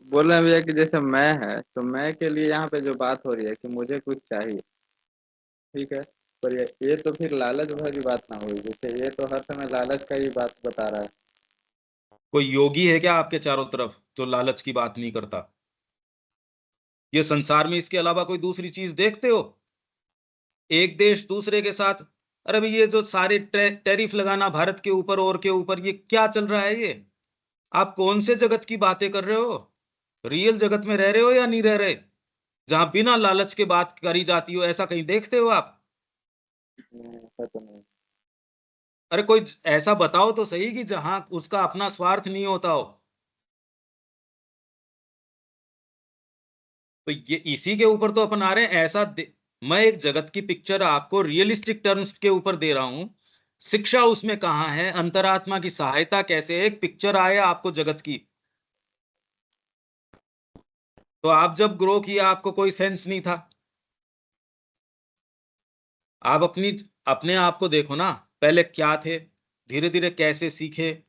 बोल रहे हैं भैया कि जैसे मैं है तो मैं के लिए यहाँ पे जो बात हो रही है कि मुझे कुछ चाहिए, ठीक है। पर ये तो फिर लालच भरी बात ना हुई, जैसे ये तो हर समय लालच का ही बात बता रहा है। कोई योगी है क्या आपके चारों तरफ जो लालच की बात नहीं करता? ये संसार में इसके अलावा कोई दूसरी चीज देखते हो? एक देश दूसरे के साथ, अरे भाई ये जो सारे टैरिफ लगाना भारत के ऊपर और के ऊपर, ये क्या चल रहा है ये? आप कौन से जगत की बातें कर रहे हो? रियल जगत में रह रहे हो या नहीं रह रहे, जहां बिना लालच के बात करी जाती हो? ऐसा कहीं देखते हो आप? ऐसा तो नहीं। अरे कोई ऐसा बताओ तो सही कि जहां उसका अपना स्वार्थ नहीं होता हो। तो ये इसी के ऊपर तो अपन आ रहे हैं। मैं एक जगत की पिक्चर आपको रियलिस्टिक टर्म्स के ऊपर दे रहा हूं। शिक्षा उसमें कहां है, अंतरात्मा की सहायता कैसे, एक पिक्चर आए आपको जगत की। तो आप जब ग्रो किया आपको कोई सेंस नहीं था। आप अपने आप को देखो ना, पहले क्या थे, धीरे धीरे कैसे सीखे,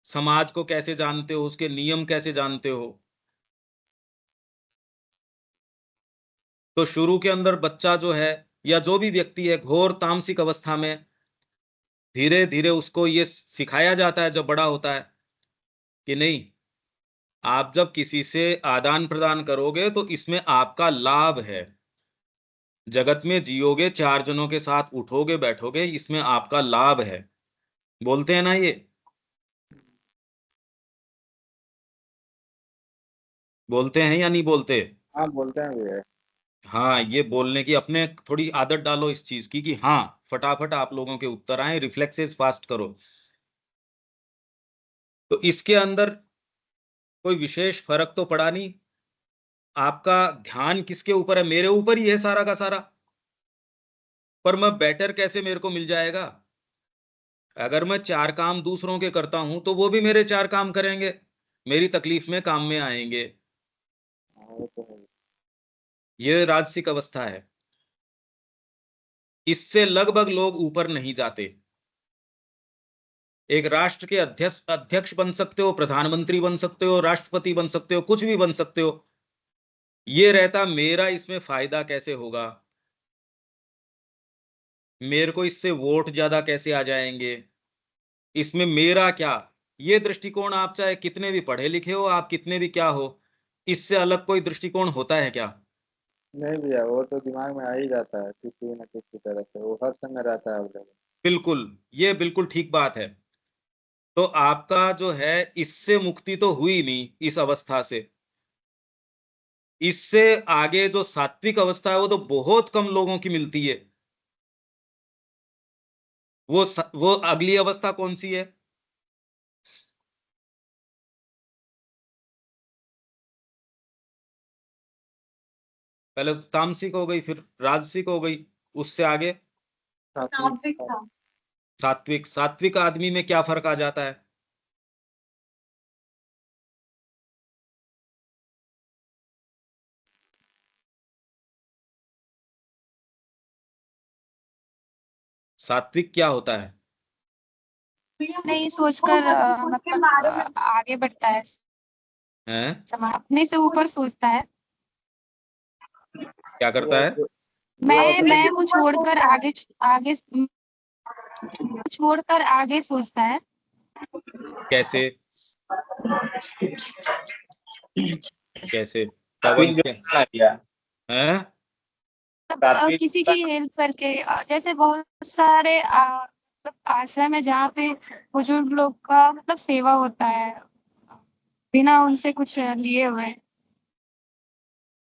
समाज को कैसे जानते हो, उसके नियम कैसे जानते हो। तो शुरू के अंदर बच्चा जो है या जो भी व्यक्ति है घोर तामसिक अवस्था में, धीरे धीरे उसको ये सिखाया जाता है जब बड़ा होता है कि नहीं, आप जब किसी से आदान प्रदान करोगे तो इसमें आपका लाभ है। जगत में जियोगे, चार जनों के साथ उठोगे बैठोगे, इसमें आपका लाभ है। बोलते हैं ना ये? बोलते हैं या नहीं बोलते? हाँ बोलते हैं भैया। हाँ, ये बोलने की अपने थोड़ी आदत डालो इस चीज की कि हाँ, फटाफट आप लोगों के उत्तर आए, रिफ्लेक्सेस फास्ट करो। तो इसके अंदर कोई विशेष फर्क तो पड़ा नहीं। आपका ध्यान किसके ऊपर है? मेरे ऊपर ही है सारा का सारा। पर मैं बेटर कैसे मेरे को मिल जाएगा? अगर मैं चार काम दूसरों के करता हूं तो वो भी मेरे चार काम करेंगे, मेरी तकलीफ में काम में आएंगे। हाँ वो तो है। ये राजसिक अवस्था है। इससे लगभग लोग ऊपर नहीं जाते। एक राष्ट्र के अध्यक्ष अध्यक्ष बन सकते हो, प्रधानमंत्री बन सकते हो, राष्ट्रपति बन सकते हो, कुछ भी बन सकते हो। ये रहता मेरा इसमें फायदा कैसे होगा, मेरे को इससे वोट ज्यादा कैसे आ जाएंगे, इसमें मेरा क्या। ये दृष्टिकोण, आप चाहे कितने भी पढ़े लिखे हो, आप कितने भी क्या हो, इससे अलग कोई दृष्टिकोण होता है क्या? नहीं भैया वो तो दिमाग में आ ही जाता है किसी न किसी तरह से, वो हर समय रहता है अवेलेबल। बिल्कुल, ये बिल्कुल ठीक बात है। तो आपका जो है इससे मुक्ति तो हुई नहीं इस अवस्था से। इससे आगे जो सात्विक अवस्था है वो तो बहुत कम लोगों की मिलती है। वो अगली अवस्था कौन सी है? पहले तो तामसिक हो गई, फिर राजसिक हो गई, उससे आगे सात्विक था। सात्विक। सात्विक आदमी में क्या फर्क आ जाता है? सात्विक क्या होता है? नहीं सोचकर मतलब आगे बढ़ता है हैं? समाज, अपने से ऊपर सोचता है। क्या करता है? मैं को छोड़कर आगे आगे छोड़कर आगे सोचता है। कैसे? कैसे? पवन क्या है? मतलब किसी की हेल्प करके, जैसे बहुत सारे मतलब आश्रम है जहाँ पे बुजुर्ग लोग का मतलब सेवा होता है बिना उनसे कुछ लिए हुए,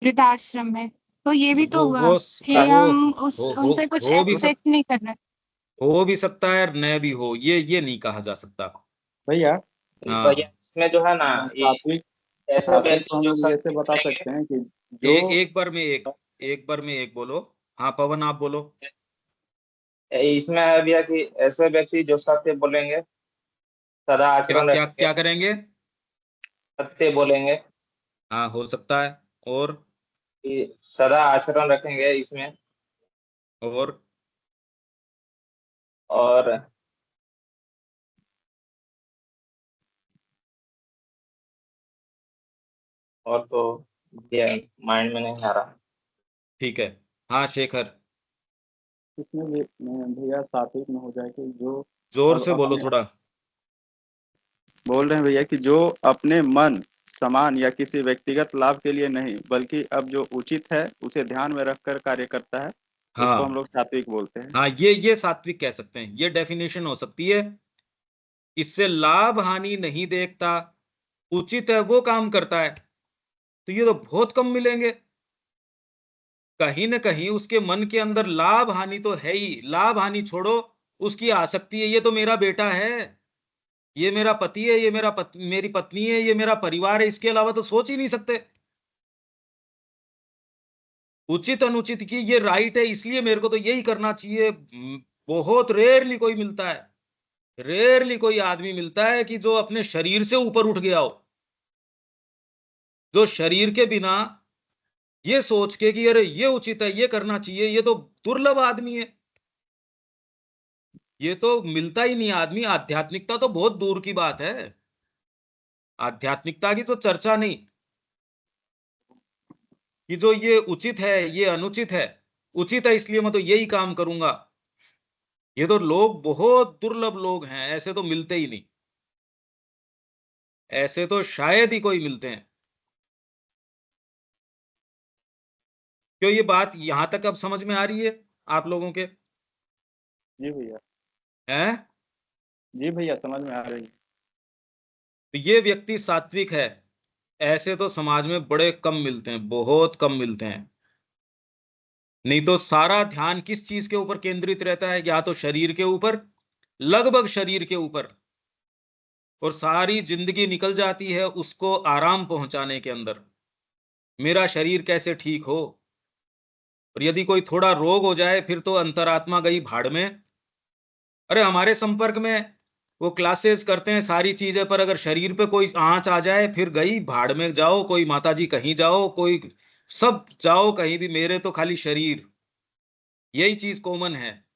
वृद्धाश्रम में। तो ये भी तो हुआ कि हम उनसे कुछ एक्सपेक्ट नहीं कर रहे। हो भी सकता है और न भी हो, ये नहीं कहा जा सकता भैया। हाँ। इसमें जो है ना, सात्विक ऐसे सात्विक व्यक्ति को हम जो लोग ऐसे बता सकते हैं कि जो एक बार में एक बोलो। हाँ पवन आप बोलो। इसमें है भैया कि ऐसे व्यक्ति जो सत्य बोलेंगे, सदा क्या आचरण क्या रखेंगे, क्या करेंगे? सत्य बोलेंगे, हाँ हो सकता है। और कि सदा आचरण रखेंगे इसमें, और और तो ये माइंड में नहीं आ रहा। ठीक है। हाँ शेखर इसमें भैया सात्विक में हो जाए कि जो जोर अब से बोलो अपने थोड़ा। बोल रहे हैं भैया कि जो अपने मन, समान या किसी व्यक्तिगत लाभ के लिए नहीं, बल्कि अब जो उचित है उसे ध्यान में रखकर कार्य करता है, उसको हम हाँ लोग सात्विक बोलते हैं। हाँ ये सात्विक कह सकते हैं, ये डेफिनेशन हो सकती है। इससे लाभ हानि नहीं देखता, उचित है वो काम करता है, तो ये तो बहुत कम मिलेंगे। कहीं ना कहीं उसके मन के अंदर लाभ हानि तो है ही। लाभ हानि छोड़ो, उसकी आसक्ति है, ये तो मेरा बेटा है, ये मेरा पति है, ये मेरी पत्नी है, ये मेरा परिवार है, इसके अलावा तो सोच ही नहीं सकते। उचित अनुचित की ये राइट है, इसलिए मेरे को तो यही करना चाहिए। बहुत रेयरली कोई मिलता है, रेयरली कोई आदमी मिलता है कि जो अपने शरीर से ऊपर उठ गया हो, जो शरीर के बिना ये सोच के कि अरे ये उचित है, ये करना चाहिए, ये तो दुर्लभ आदमी है। ये तो मिलता ही नहीं आदमी। आध्यात्मिकता तो बहुत दूर की बात है, आध्यात्मिकता की तो चर्चा नहीं कि जो ये उचित है ये अनुचित है। उचित है इसलिए मैं तो यही काम करूंगा। ये तो लोग बहुत दुर्लभ लोग हैं, ऐसे तो मिलते ही नहीं, ऐसे तो शायद ही कोई मिलते हैं। क्यों ये बात यहां तक अब समझ में आ रही है आप लोगों के? जी भैया। हैं? जी भैया समझ में आ रही है। तो ये व्यक्ति सात्विक है, ऐसे तो समाज में बड़े कम मिलते हैं, बहुत कम मिलते हैं। नहीं तो सारा ध्यान किस चीज के ऊपर केंद्रित रहता है? या तो शरीर के ऊपर, लगभग शरीर के ऊपर, और सारी जिंदगी निकल जाती है उसको आराम पहुंचाने के अंदर, मेरा शरीर कैसे ठीक हो। और यदि कोई थोड़ा रोग हो जाए फिर तो अंतरात्मा गई भाड़ में। अरे हमारे संपर्क में वो क्लासेस करते हैं सारी चीजें, पर अगर शरीर पे कोई आंच आ जाए फिर गई भाड़ में। जाओ कोई माताजी कहीं जाओ, कोई सब जाओ कहीं भी, मेरे तो खाली शरीर, यही चीज कॉमन है।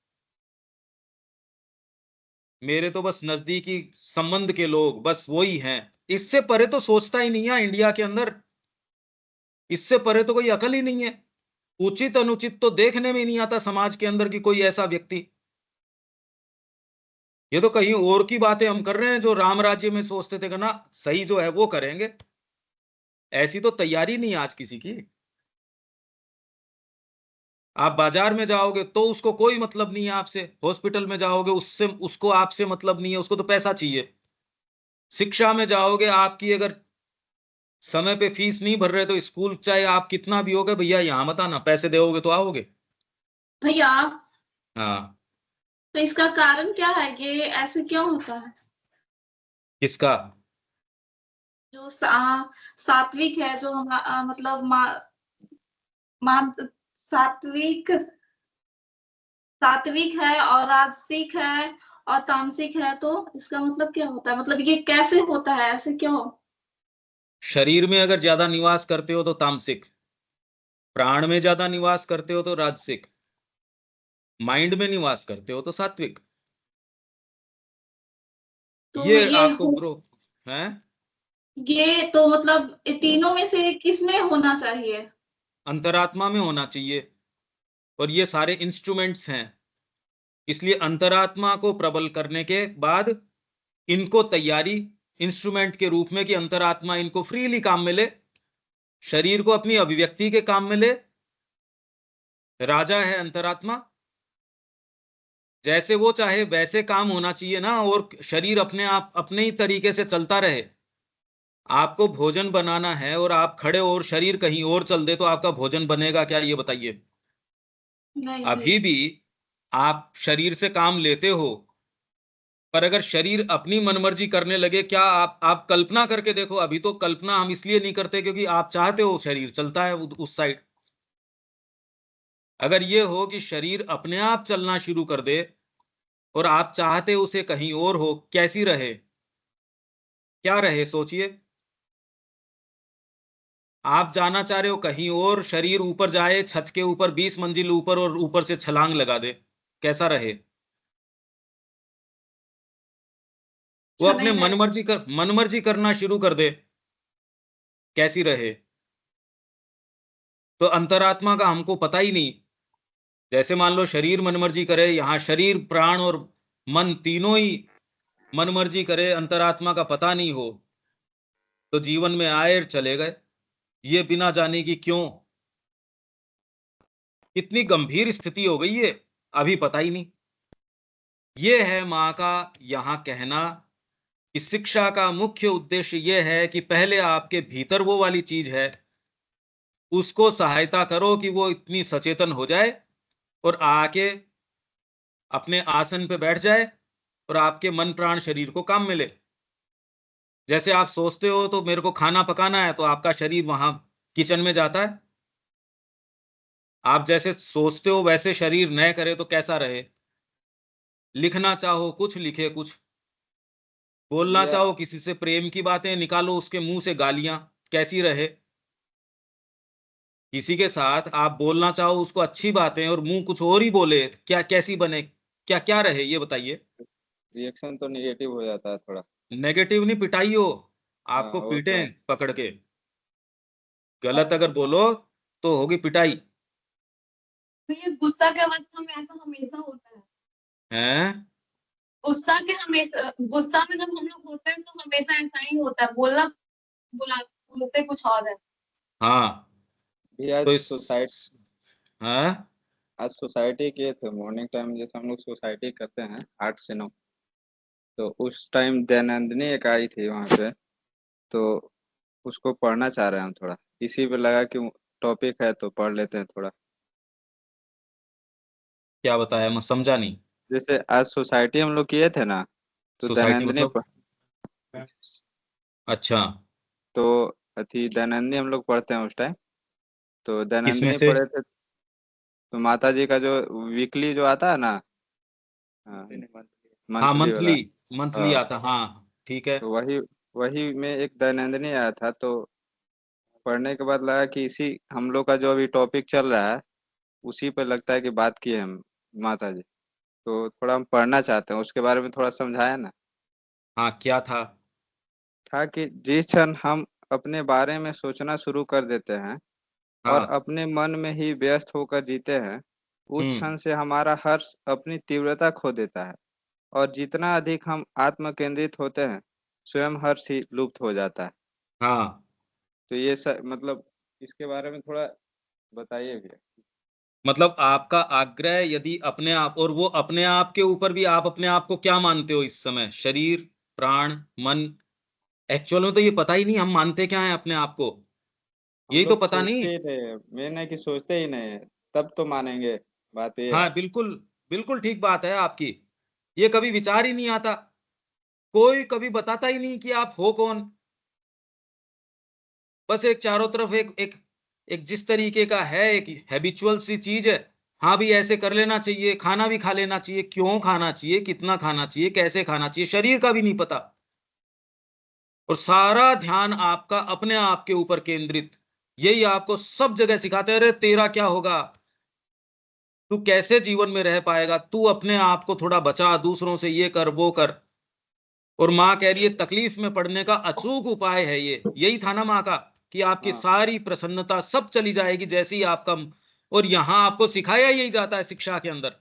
मेरे तो बस नजदीकी संबंध के लोग बस वही हैं, इससे परे तो सोचता ही नहीं है इंडिया के अंदर। इससे परे तो कोई अकल ही नहीं है। उचित अनुचित तो देखने में ही नहीं आता समाज के अंदर कि कोई ऐसा व्यक्ति। ये तो कहीं और की बातें हम कर रहे हैं, जो राम राज्य में सोचते थे कि ना सही जो है वो करेंगे। ऐसी तो तैयारी नहीं आज किसी की। आप बाजार में जाओगे तो उसको कोई मतलब नहीं है आपसे, हॉस्पिटल में जाओगे उससे उसको आपसे मतलब नहीं है, उसको तो पैसा चाहिए। शिक्षा में जाओगे, आपकी अगर समय पे फीस नहीं भर रहे तो स्कूल चाहे आप कितना भी होगे, भैया यहां मत आना, पैसे दोगे तो आओगे। भैया हाँ। तो इसका कारण क्या है कि ऐसे क्यों होता है? किसका? जो सात्विक है, जो मतलब सात्विक सात्विक है और राजसिक है और तामसिक है, तो इसका मतलब क्या होता है? मतलब ये कैसे होता है, ऐसे क्यों? शरीर में अगर ज्यादा निवास करते हो तो तामसिक, प्राण में ज्यादा निवास करते हो तो राजसिक, माइंड में निवास करते हो तो सात्विक। तो ये ये आपको ब्रो है, ये तो मतलब तीनों में से किसमें होना चाहिए? अंतरात्मा में होना चाहिए, और ये सारे इंस्ट्रूमेंट्स हैं। इसलिए अंतरात्मा को प्रबल करने के बाद इनको तैयारी इंस्ट्रूमेंट के रूप में कि अंतरात्मा इनको फ्रीली काम मिले, शरीर को अपनी अभिव्यक्ति के काम मिले। राजा है अंतरात्मा, जैसे वो चाहे वैसे काम होना चाहिए ना, और शरीर अपने आप अपने ही तरीके से चलता रहे। आपको भोजन बनाना है और आप खड़े हो और शरीर कहीं और चल दे तो आपका भोजन बनेगा क्या, ये बताइए? नहीं अभी भी आप शरीर से काम लेते हो, पर अगर शरीर अपनी मनमर्जी करने लगे, क्या आप कल्पना करके देखो। अभी तो कल्पना हम इसलिए नहीं करते क्योंकि आप चाहते हो शरीर चलता है उस साइड। अगर ये हो कि शरीर अपने आप चलना शुरू कर दे और आप चाहते उसे कहीं और हो, कैसी रहे? क्या रहे सोचिए। आप जाना चाह रहे हो कहीं और, शरीर ऊपर जाए, छत के ऊपर 20 मंजिल ऊपर, और ऊपर से छलांग लगा दे, कैसा रहे? वो अच्छा अपने नहीं रहे। मनमर्जी करना शुरू कर दे, कैसी रहे? तो अंतरात्मा का हमको पता ही नहीं। जैसे मान लो शरीर मनमर्जी करे, यहां शरीर प्राण और मन तीनों ही मनमर्जी करे, अंतरात्मा का पता नहीं हो, तो जीवन में आए और चले गए, ये बिना जाने की क्यों। कितनी गंभीर स्थिति हो गई है, अभी पता ही नहीं। ये है मां का यहां कहना कि शिक्षा का मुख्य उद्देश्य यह है कि पहले आपके भीतर वो वाली चीज है, उसको सहायता करो कि वो इतनी सचेतन हो जाए और आके अपने आसन पे बैठ जाए और आपके मन प्राण शरीर को काम मिले। जैसे आप सोचते हो तो मेरे को खाना पकाना है, तो आपका शरीर वहां किचन में जाता है। आप जैसे सोचते हो वैसे शरीर न करे तो कैसा रहे? लिखना चाहो कुछ लिखे कुछ, बोलना भैया चाहो किसी से प्रेम की बातें निकालो उसके मुंह से गालियां, कैसी रहे? किसी के साथ आप बोलना चाहो उसको अच्छी बातें और मुंह कुछ और ही बोले, क्या कैसी बने? क्या क्या रहे ये बताइए? रिएक्शन तो नेगेटिव हो जाता है थोड़ा। नेगेटिव नहीं, पिटाई हो, हाँ आपको वो पीटे तो पकड़ के। गलत अगर बोलो तो होगी पिटाई। तो ये गुस्सा के अवस्था में ऐसा हमेशा होता है। हैं? गुस्सा में जब हम लोग होते हैं तो हमेशा ऐसा ही होता है, बोलते कुछ और है। हाँ, भैया तो इस सोसाइटी हाँ आज सोसाइटी किए थे मॉर्निंग टाइम, जैसे हम लोग सोसाइटी करते हैं 8 से 9, तो उस टाइम दयानंदिनी एक आई थी वहाँ पे, तो उसको पढ़ना चाह रहे हैं हम थोड़ा, इसी पे लगा कि टॉपिक है तो पढ़ लेते हैं थोड़ा। क्या बताया, मैं समझा नहीं। जैसे आज सोसाइटी हम लोग किए थे ना, तो सोसाइटी दयानंदिनी मतलब? अच्छा, तो अथी दयानंदिनी हम लोग पढ़ते हैं उस टाइम, तो किसमें दयानंदिनी से? पढ़े थे। तो माता जी का जो वीकली जो आता है ना, हाँ, मंथली वाला, मंथली, मंथली हाँ, आता, हाँ ठीक है। तो वही वही में एक दयानंदिनी आया था, तो पढ़ने के बाद लगा कि इसी हम लोग का जो अभी टॉपिक चल रहा है उसी पे लगता है कि बात की है हम माता जी, तो थोड़ा हम पढ़ना चाहते हैं उसके बारे में, थोड़ा समझाया ना। हाँ, क्या था? था कि जिस क्षण हम अपने बारे में सोचना शुरू कर देते हैं और हाँ। अपने मन में ही व्यस्त होकर जीते हैं, उस हम्म। क्षण से हमारा हर्ष अपनी तीव्रता खो देता है, और जितना अधिक हम आत्म केंद्रित होते हैं, स्वयं हर्ष ही लुप्त हो जाता है। हाँ, तो ये मतलब इसके बारे में थोड़ा बताइए भैया। मतलब आपका आग्रह यदि अपने आप, और वो अपने आप के ऊपर भी आप अपने आप को क्या मानते हो इस समय? शरीर, प्राण, मन? एक्चुअल में तो ये पता ही नहीं हम मानते क्या है अपने आप को, हम यही तो लोग पता नहीं। सोचते ही नहीं है, मेन है कि सोचते ही नहीं है, तब तो मानेंगे, बात ये है। हाँ, बिल्कुल, बिल्कुल ठीक बात है आपकी। ये कभी विचार ही नहीं आता, कोई कभी बताता ही नहीं कि आप हो कौन। बस एक चारों तरफ एक एक एक जिस तरीके का है, एक हैबिचुअल सी चीज है। हाँ भी ऐसे कर लेना चाहिए, खाना भी खा लेना चाहिए, क्यों खाना चाहिए, कितना खाना चाहिए, कैसे खाना चाहिए, शरीर का भी नहीं पता। और सारा ध्यान आपका अपने आप के ऊपर केंद्रित। यही आपको सब जगह सिखाते हैं, अरे तेरा क्या होगा, तू कैसे जीवन में रह पाएगा, तू अपने आप को थोड़ा बचा, दूसरों से ये कर वो कर। और माँ कह रही है तकलीफ में पड़ने का अचूक उपाय है ये। यही था ना माँ का कि आपकी हाँ। सारी प्रसन्नता सब चली जाएगी जैसे ही आपका, और यहां आपको सिखाया यही जाता है शिक्षा के अंदर।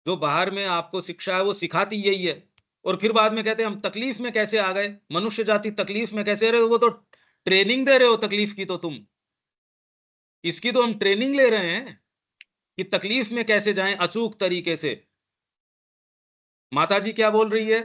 जो बाहर में आपको शिक्षा है वो सिखाती यही है। और फिर बाद में कहते हैं हम तकलीफ में कैसे आ गए, मनुष्य जाति तकलीफ में कैसे रहे, वो तो ट्रेनिंग दे रहे हो तकलीफ की, तो तुम इसकी तो हम ट्रेनिंग ले रहे हैं कि तकलीफ में कैसे जाएं अचूक तरीके से। माता जी क्या बोल रही है?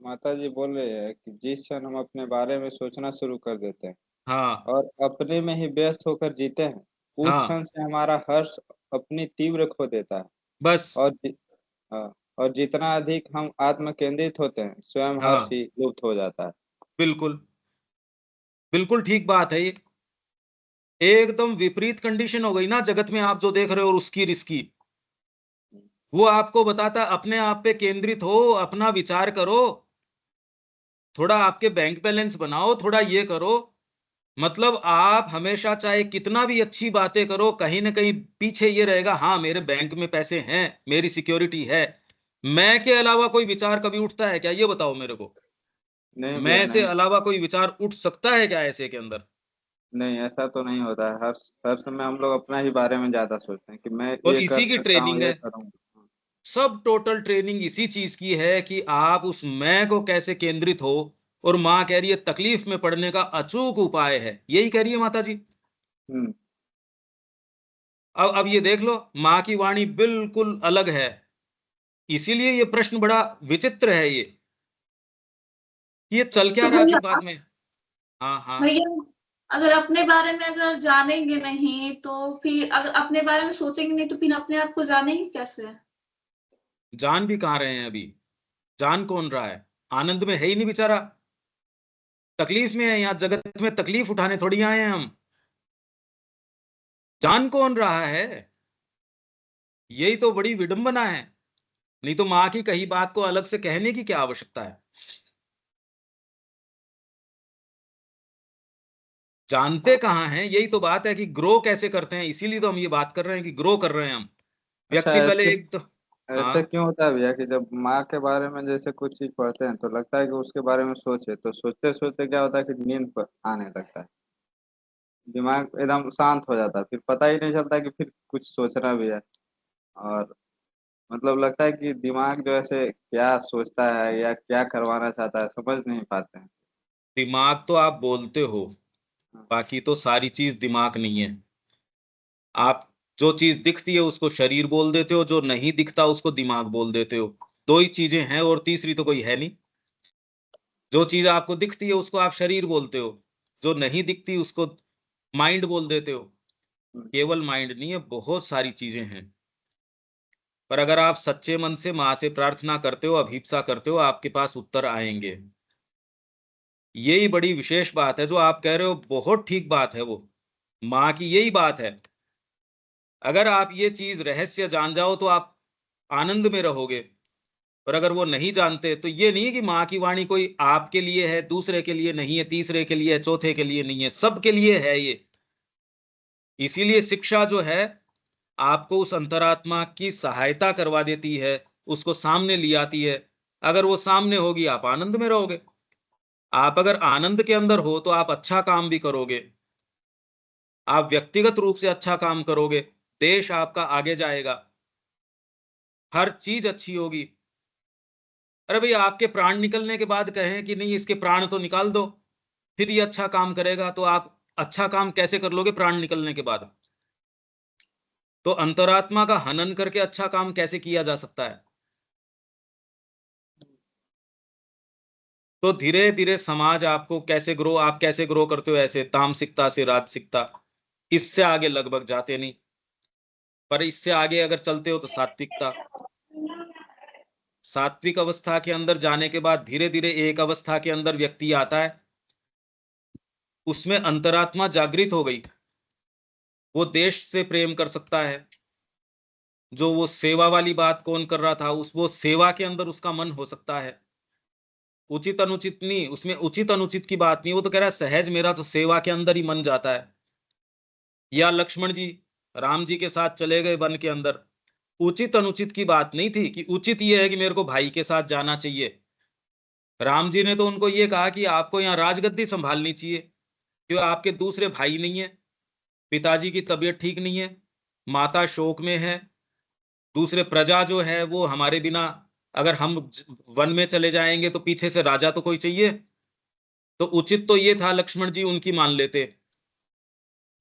माता जी बोल रही है कि जिस क्षण हम अपने बारे में सोचना शुरू कर देते हैं हाँ और अपने में ही व्यस्त होकर जीते हैं, उस हाँ, क्षण से हमारा हर्ष अपनी तीव्र खो देता है। बस और हाँ, और जितना अधिक हम आत्म केंद्रित होते हैं, स्वयं हर्ष हाँ, ही लुप्त हो जाता है। बिल्कुल बिल्कुल ठीक बात है ये। एकदम विपरीत कंडीशन हो गई ना जगत में आप जो देख रहे हो और उसकी और इसकी। वो आपको बताता अपने आप पे केंद्रित हो, अपना विचार करो, थोड़ा आपके बैंक बैलेंस बनाओ, थोड़ा ये करो। मतलब आप हमेशा चाहे कितना भी अच्छी बातें करो, कहीं ना कहीं पीछे ये रहेगा, हाँ मेरे बैंक में पैसे हैं, मेरी सिक्योरिटी है। मैं के अलावा कोई विचार कभी उठता है क्या, ये बताओ मेरे को। नहीं भैया, मैं से नहीं। अलावा कोई विचार उठ सकता है क्या ऐसे के अंदर? नहीं, ऐसा तो नहीं होता है। हर हर समय हम लोग अपना ही बारे में ज्यादा सोचते हैं कि मैं और ये कर इसी की सकता हूँ, ट्रेनिंग ये है, करूँगा। सब टोटल ट्रेनिंग इसी चीज की है कि आप उस मैं को कैसे केंद्रित हो। और माँ कह रही है तकलीफ में पड़ने का अचूक उपाय है, यही कह रही है माता जी। हम्म। अब ये देख लो, माँ की वाणी बिल्कुल अलग है। इसीलिए ये प्रश्न बड़ा विचित्र है ये चल क्या तो रहा है भैया फिर बाद में। हाँ हाँ, भैया अगर अपने बारे में अगर जानेंगे नहीं तो फिर अगर अपने बारे में सोचेंगे नहीं तो फिर अपने आप को जानेंगे कैसे? जान भी कहाँ रहे हैं अभी, जान कौन रहा है? आनंद में है ही नहीं बेचारा, तकलीफ में है। यहाँ जगत में तकलीफ उठाने थोड़ी आए हैं हम, जान कौन रहा है? यही तो बड़ी विडंबना है। नहीं तो माँ की कही बात को अलग से कहने की क्या आवश्यकता है। जानते कहाँ हैं, यही तो बात है कि ग्रो कैसे करते हैं। इसीलिए तो हम ये बात कर रहे हैं कि ग्रो कर रहे हैं हम। अच्छा, व्यक्ति पहले ऐसे एक तो, ऐसे हाँ, क्यों होता है भैया कि जब माँ के बारे में जैसे कुछ चीज पढ़ते हैं तो लगता है कि उसके बारे में सोचे, तो सोचते सोचते क्या होता है कि नींद आने लगता है, दिमाग एकदम शांत हो जाता है, फिर पता ही नहीं चलता कि फिर कुछ सोचना भी है। और मतलब लगता है कि दिमाग जो ऐसे क्या सोचता है या क्या करवाना चाहता है, समझ नहीं पाते हैं। दिमाग तो आप बोलते हो, हाँ। बाकी तो सारी चीज दिमाग नहीं है। आप जो चीज दिखती है उसको शरीर बोल देते हो, जो नहीं दिखता उसको दिमाग बोल देते हो। दो ही चीजें हैं और तीसरी तो कोई है नहीं। जो चीज आपको दिखती है उसको आप शरीर बोलते हो, जो नहीं दिखती उसको माइंड बोल देते हो। हम्म। केवल माइंड नहीं है, बहुत सारी चीजें हैं। पर अगर आप सच्चे मन से माँ से प्रार्थना करते हो, अभीप्सा करते हो, आपके पास उत्तर आएंगे। यही बड़ी विशेष बात है जो आप कह रहे हो, बहुत ठीक बात है वो। माँ की यही बात है। अगर आप ये चीज रहस्य जान जाओ तो आप आनंद में रहोगे। और अगर वो नहीं जानते तो ये नहीं है कि माँ की वाणी कोई आपके लिए है, दूसरे के लिए नहीं है, तीसरे के लिए है, चौथे के लिए नहीं है, सबके लिए है ये। इसीलिए शिक्षा जो है आपको उस अंतरात्मा की सहायता करवा देती है, उसको सामने ले आती है। अगर वो सामने होगी आप आनंद में रहोगे। आप अगर आनंद के अंदर हो तो आप अच्छा काम भी करोगे, आप व्यक्तिगत रूप से अच्छा काम करोगे, देश आपका आगे जाएगा, हर चीज अच्छी होगी। अरे भैया आपके प्राण निकलने के बाद कहें कि नहीं इसके प्राण तो निकाल दो, फिर ये अच्छा काम करेगा, तो आप अच्छा काम कैसे कर लोगे प्राण निकलने के बाद? तो अंतरात्मा का हनन करके अच्छा काम कैसे किया जा सकता है? तो धीरे धीरे समाज आपको कैसे ग्रो, आप कैसे ग्रो करते हो ऐसे तामसिकता से राजसिकता, इससे आगे लगभग जाते नहीं। पर इससे आगे अगर चलते हो तो सात्विकता, सात्विक अवस्था के अंदर जाने के बाद धीरे धीरे एक अवस्था के अंदर व्यक्ति आता है, उसमें अंतरात्मा जागृत हो गई, वो देश से प्रेम कर सकता है। जो वो सेवा वाली बात कौन कर रहा था, उस वो सेवा के अंदर उसका मन हो सकता है। उचित अनुचित नहीं, उसमें उचित अनुचित की बात नहीं, वो तो कह रहा है सहज मेरा तो सेवा के अंदर ही मन जाता है। या लक्ष्मण जी राम जी के साथ चले गए वन के अंदर, उचित अनुचित की बात नहीं थी कि उचित ये है कि मेरे को भाई के साथ जाना चाहिए। राम जी ने तो उनको ये कहा कि आपको यहाँ राजगद्दी संभालनी चाहिए, क्यों आपके दूसरे भाई नहीं है, पिताजी की तबीयत ठीक नहीं है, माता शोक में है, दूसरे प्रजा जो है वो हमारे बिना, अगर हम वन में चले जाएंगे तो पीछे से राजा तो कोई चाहिए। तो उचित तो ये था लक्ष्मण जी उनकी मान लेते।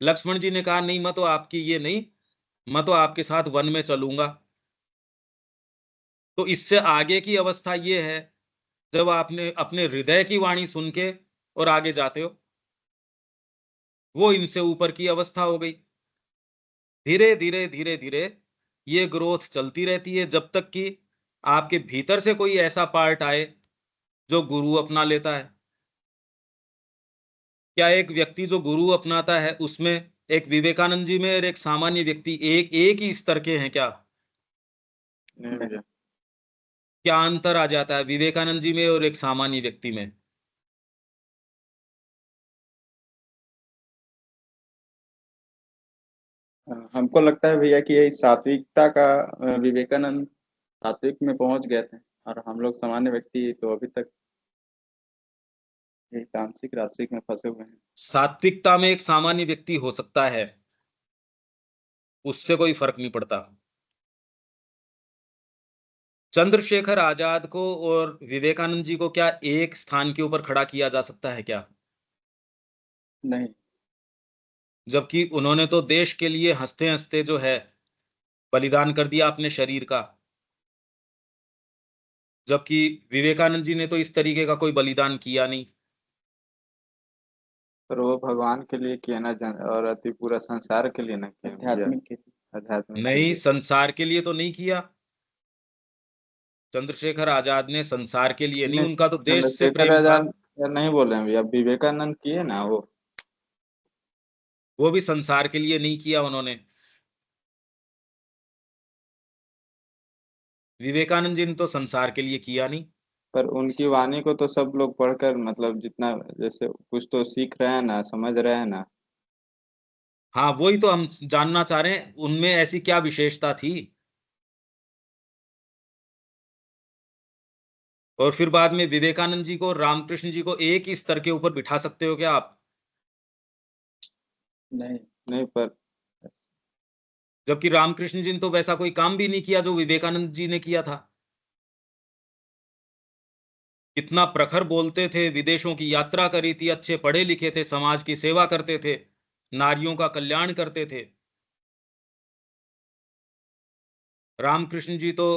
लक्ष्मण जी ने कहा नहीं, मैं तो आपकी ये नहीं, मैं तो आपके साथ वन में चलूंगा। तो इससे आगे की अवस्था ये है जब आपने अपने हृदय की वाणी सुन के और आगे जाते हो, वो इनसे ऊपर की अवस्था हो गई। धीरे धीरे धीरे धीरे ये ग्रोथ चलती रहती है जब तक कि आपके भीतर से कोई ऐसा पार्ट आए जो गुरु अपना लेता है। क्या एक व्यक्ति जो गुरु अपनाता है उसमें एक विवेकानंद जी में और एक सामान्य व्यक्ति एक ही स्तर के हैं क्या? नहीं भैया। क्या अंतर आ जाता है विवेकानंद जी में और एक सामान्य व्यक्ति में? हमको लगता है भैया कि यही सात्विकता का विवेकानंद सात्विक में पहुंच गए थे, और हम लोग सामान्य व्यक्ति तो अभी तक यही तामसिक राजसिक में फंसे हुए हैं। सात्विकता में एक सामान्य व्यक्ति हो सकता है, उससे कोई फर्क नहीं पड़ता। चंद्रशेखर आजाद को और विवेकानंद जी को क्या एक स्थान के ऊपर खड़ा किया जा सकता है क्या? नहीं। जबकि उन्होंने तो देश के लिए हंसते हंसते जो है बलिदान कर दिया अपने शरीर का, जबकि विवेकानंद जी ने तो इस तरीके का कोई बलिदान किया नहीं। पर वो भगवान के लिए किया ना, और अति पूरा संसार के लिए ना किया भैया। आध्यात्मिक के आध्यात्मिक के नहीं, लिए। संसार के लिए तो नहीं किया। चंद्रशेखर आजाद ने संसार के लिए नहीं, उनका तो देश से चंद्रशेखर प्रेम था। आजाद नहीं बोले हैं भैया, विवेकानंद किए ना वो भी संसार के लिए नहीं किया उन्होंने। विवेकानंद जी ने तो संसार के लिए किया नहीं। पर उनकी वाणी को तो सब लोग पढ़कर मतलब जितना जैसे कुछ तो सीख रहे हैं ना, समझ रहे हैं ना। हाँ, वही तो हम जानना चाह रहे हैं, उनमें ऐसी क्या विशेषता थी? और फिर बाद में विवेकानंद जी को और रामकृष्ण जी को एक ही स्तर के ऊपर बिठा सकते हो क्या आप? नहीं। नहीं, पर जबकि रामकृष्ण जी ने तो वैसा कोई काम भी नहीं किया जो विवेकानंद जी ने किया था। कितना प्रखर बोलते थे, विदेशों की यात्रा करी थी, अच्छे पढ़े लिखे थे, समाज की सेवा करते थे, नारियों का कल्याण करते थे। रामकृष्ण जी तो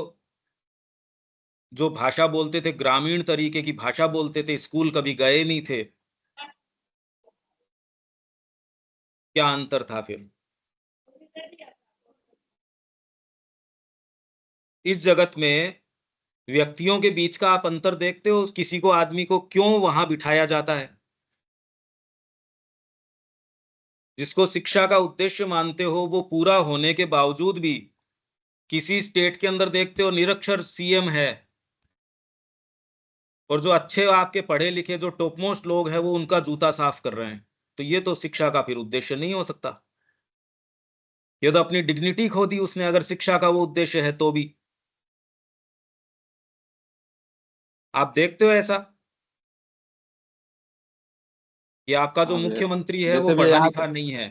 जो भाषा बोलते थे, ग्रामीण तरीके की भाषा बोलते थे, स्कूल कभी गए नहीं थे। क्या अंतर था फिर? इस जगत में व्यक्तियों के बीच का आप अंतर देखते हो? किसी को, आदमी को क्यों वहां बिठाया जाता है? जिसको शिक्षा का उद्देश्य मानते हो वो पूरा होने के बावजूद भी किसी स्टेट के अंदर देखते हो निरक्षर सीएम है, और जो अच्छे आपके पढ़े लिखे जो टॉप मोस्ट लोग हैं वो उनका जूता साफ कर रहे हैं। तो ये तो शिक्षा का फिर उद्देश्य नहीं हो सकता। ये तो अपनी डिग्निटी खो दी उसने, अगर शिक्षा का वो उद्देश्य है तो भी। आप देखते हो ऐसा कि आपका जो हाँ भैया, मुख्यमंत्री है वो जैसे भी पढ़ा यहाँ लिखा नहीं है।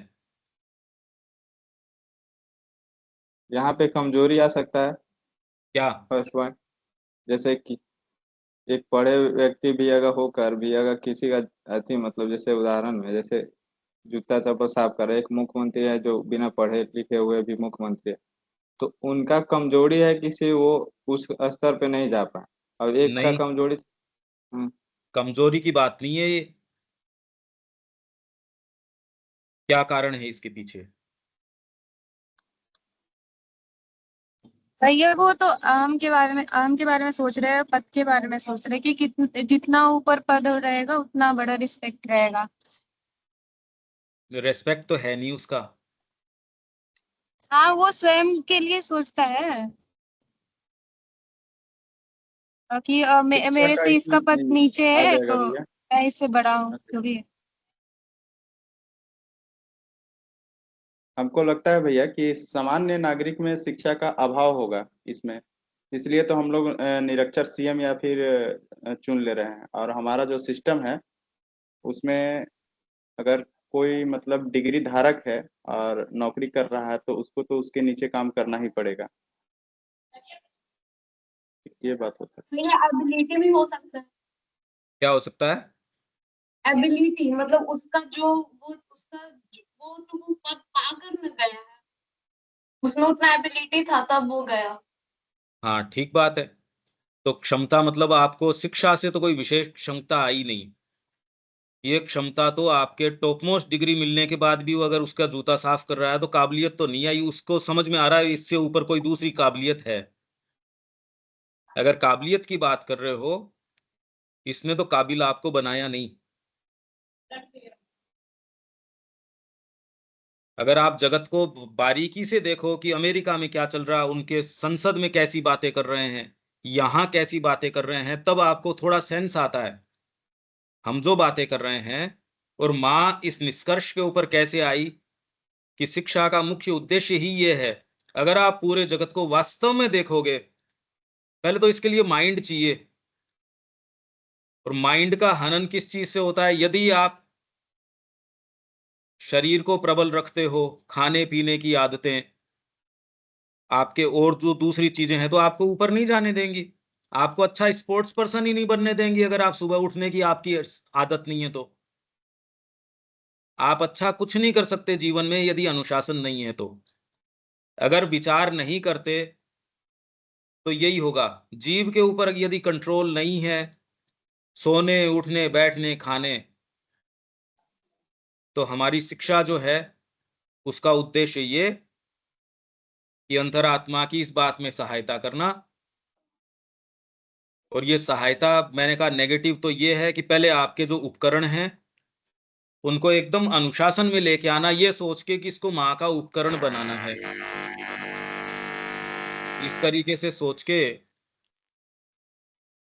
पे कमजोरी आ सकता है। क्या? फर्स्ट पॉइंट, जैसे कि एक पढ़े व्यक्ति भी अगर होकर भी अगर किसी का अति मतलब जैसे उदाहरण में जैसे जूता चप्पल साफ कर रहे, एक मुख्यमंत्री है जो बिना पढ़े लिखे हुए भी मुख्यमंत्री है, तो उनका कमजोरी है किसी वो उस स्तर पे नहीं जा पाए, और एक का नहीं, कमजोरी। कमजोरी की बात नहीं है ये। क्या कारण है इसके पीछे? भैया वो तो आम के बारे में सोच रहे हैं, पद के बारे में सोच रहे हैं कि जितना ऊपर पद रहेगा उतना बड़ा रिस्पेक्ट रहेगा। रेस्पेक्ट तो है नहीं उसका। हाँ, वो स्वयं के लिए सोचता है कि शिक्षा मेरे का से इसका पद ही नीचे आ है जाएगा तो भैया। मैं इससे बड़ा हूँ, जो भी है। हमको लगता है भैया कि सामान्य नागरिक में शिक्षा का अभाव होगा इसमें, इसलिए तो हम लोग निरक्षर सीएम या फिर चुन ले रहे हैं। और हमारा जो सिस्टम है उसमें अगर कोई मतलब डिग्री धारक है और नौकरी कर रहा है तो उसको तो उसके नीचे काम करना ही पड़ेगा, ये बात होता है। भैया एबिलिटी भी हो सकता है, क्या हो सकता है? एबिलिटी मतलब उसका जो वो तो वो पद पाकर न गया है, उसमें उतना एबिलिटी था तब वो गया। हाँ ठीक बात है। तो क्षमता मतलब आपको शिक्षा से तो कोई विशेष क्षमता आई नहीं, ये क्षमता तो आपके टॉप मोस्ट डिग्री मिलने के बाद भी वो अगर उसका जूता साफ कर रहा है तो काबिलियत तो नहीं आई, उसको समझ में आ रहा है इससे ऊपर कोई दूसरी काबिलियत है। अगर काबिलियत की बात कर रहे हो, इसने तो काबिल आपको बनाया नहीं। अगर आप जगत को बारीकी से देखो कि अमेरिका में क्या चल रहा है, उनके संसद में कैसी बातें कर रहे हैं, यहाँ कैसी बातें कर रहे हैं, तब आपको थोड़ा सेंस आता है हम जो बातें कर रहे हैं। और माँ इस निष्कर्ष के ऊपर कैसे आई कि शिक्षा का मुख्य उद्देश्य ही ये है। अगर आप पूरे जगत को वास्तव में देखोगे, पहले तो इसके लिए माइंड चाहिए, और माइंड का हनन किस चीज से होता है? यदि आप शरीर को प्रबल रखते हो, खाने पीने की आदतें आपके और जो दूसरी चीजें हैं तो आपको ऊपर नहीं जाने देंगी, आपको अच्छा स्पोर्ट्स पर्सन ही नहीं बनने देंगी। अगर आप सुबह उठने की आपकी आदत नहीं है तो आप अच्छा कुछ नहीं कर सकते जीवन में, यदि अनुशासन नहीं है तो। अगर विचार नहीं करते तो यही होगा, जीव के ऊपर यदि कंट्रोल नहीं है, सोने उठने बैठने खाने, तो हमारी शिक्षा जो है उसका उद्देश्य ये कि अंतरात्मा की इस बात में सहायता करना। और ये सहायता मैंने कहा नेगेटिव तो ये है कि पहले आपके जो उपकरण हैं उनको एकदम अनुशासन में लेके आना, ये सोच के कि इसको माँ का उपकरण बनाना है, इस तरीके से सोच के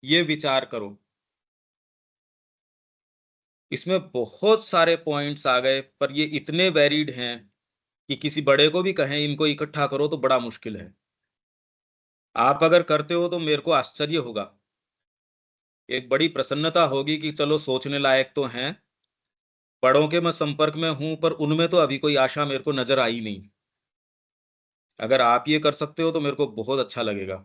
ये विचार करो। इसमें बहुत सारे पॉइंट्स आ गए, पर ये इतने वेरिड हैं कि किसी बड़े को भी कहें इनको इकट्ठा करो तो बड़ा मुश्किल है। आप अगर करते हो तो मेरे को आश्चर्य होगा, एक बड़ी प्रसन्नता होगी कि चलो सोचने लायक तो हैं। बड़ों के मैं संपर्क में हूं, पर उनमें तो अभी कोई आशा मेरे को नजर आई नहीं। अगर आप ये कर सकते हो तो मेरे को बहुत अच्छा लगेगा।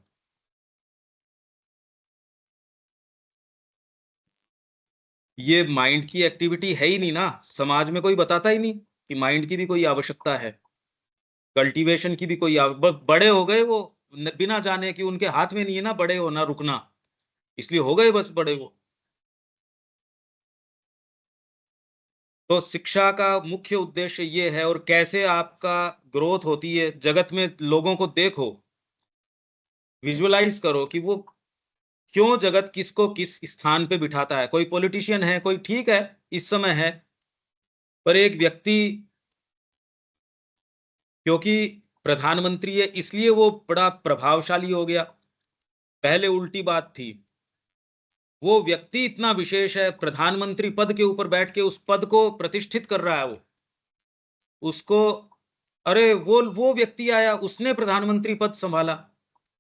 ये माइंड की एक्टिविटी है ही नहीं ना, समाज में कोई बताता ही नहीं कि माइंड की भी कोई आवश्यकता है, कल्टीवेशन की भी कोई बड़े हो गए वो बिना जाने कि उनके हाथ में नहीं है ना बड़े होना रुकना, इसलिए हो गए बस बड़े वो। तो शिक्षा का मुख्य उद्देश्य ये है, और कैसे आपका ग्रोथ होती है जगत में, लोगों को देखो, विजुअलाइज करो कि वो क्यों जगत किसको किस स्थान पे बिठाता है। कोई पॉलिटिशियन है, कोई ठीक है इस समय है, पर एक व्यक्ति क्योंकि प्रधानमंत्री है इसलिए वो बड़ा प्रभावशाली हो गया। पहले उल्टी बात थी, वो व्यक्ति इतना विशेष है, प्रधानमंत्री पद के ऊपर बैठ के उस पद को प्रतिष्ठित कर रहा है वो उसको। अरे वो व्यक्ति आया, उसने प्रधानमंत्री पद संभाला।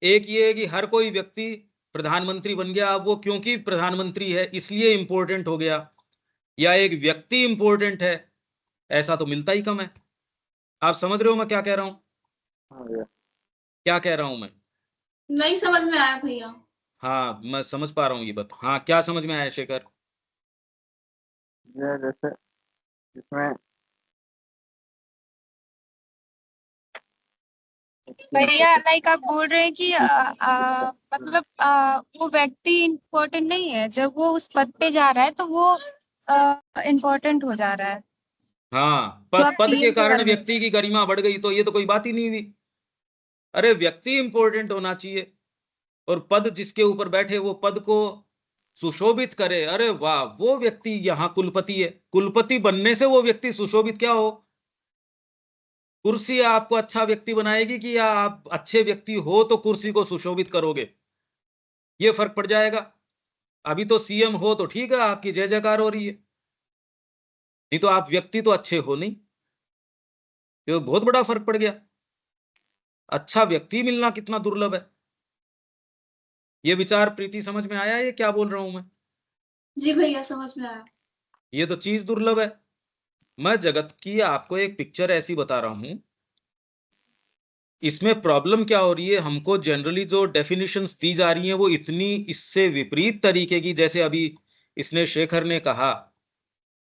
एक ये है कि हर कोई व्यक्ति प्रधानमंत्री बन गया, अब वो क्योंकि प्रधानमंत्री है इसलिए इंपॉर्टेंट हो गया, या एक व्यक्ति इंपॉर्टेंट है, ऐसा तो मिलता ही कम है। आप समझ रहे हो मैं क्या कह रहा हूं? हाँ भैया, क्या कह रहा हूं मैं? नहीं समझ में आया भैया। हाँ मैं समझ पा रहा हूँ ये बात। हाँ क्या समझ में आया शेखर? ये जैसे इसमें भैया लाइक आप बोल रहे हैं कि मतलब वो व्यक्ति इम्पोर्टेंट नहीं है, जब वो उस पद पे जा रहा है तो वो इम्पोर्टेंट हो जा रहा है। हाँ, जो आप पद के टीम के कारण बारे में व्यक्ति की गरिमा बढ़ गई तो ये तो कोई बात ही नहीं हुई। अरे व्यक्ति इंपॉर्टेंट होना चाहिए, और पद जिसके ऊपर बैठे वो पद को सुशोभित करे। अरे वाह, वो व्यक्ति यहाँ कुलपति है, कुलपति बनने से वो व्यक्ति सुशोभित क्या हो? कुर्सी आपको अच्छा व्यक्ति बनाएगी कि या आप अच्छे व्यक्ति हो तो कुर्सी को सुशोभित करोगे, ये फर्क पड़ जाएगा। अभी तो सीएम हो तो ठीक है, आपकी जय जयकार हो रही है, नहीं तो आप व्यक्ति तो अच्छे हो नहीं। तो बहुत बड़ा फर्क पड़ गया। अच्छा व्यक्ति मिलना कितना दुर्लभ है। ये विचार प्रीति समझ में आया ये क्या बोल रहा हूं मैं? जी भैया समझ में आया। ये तो चीज दुर्लभ है। मैं जगत की आपको एक पिक्चर ऐसी बता रहा हूं। इसमें प्रॉब्लम क्या हो रही है, हमको जनरली जो डेफिनेशंस दी जा रही हैं वो इतनी इससे विपरीत तरीके की, जैसे अभी इसने शेखर ने कहा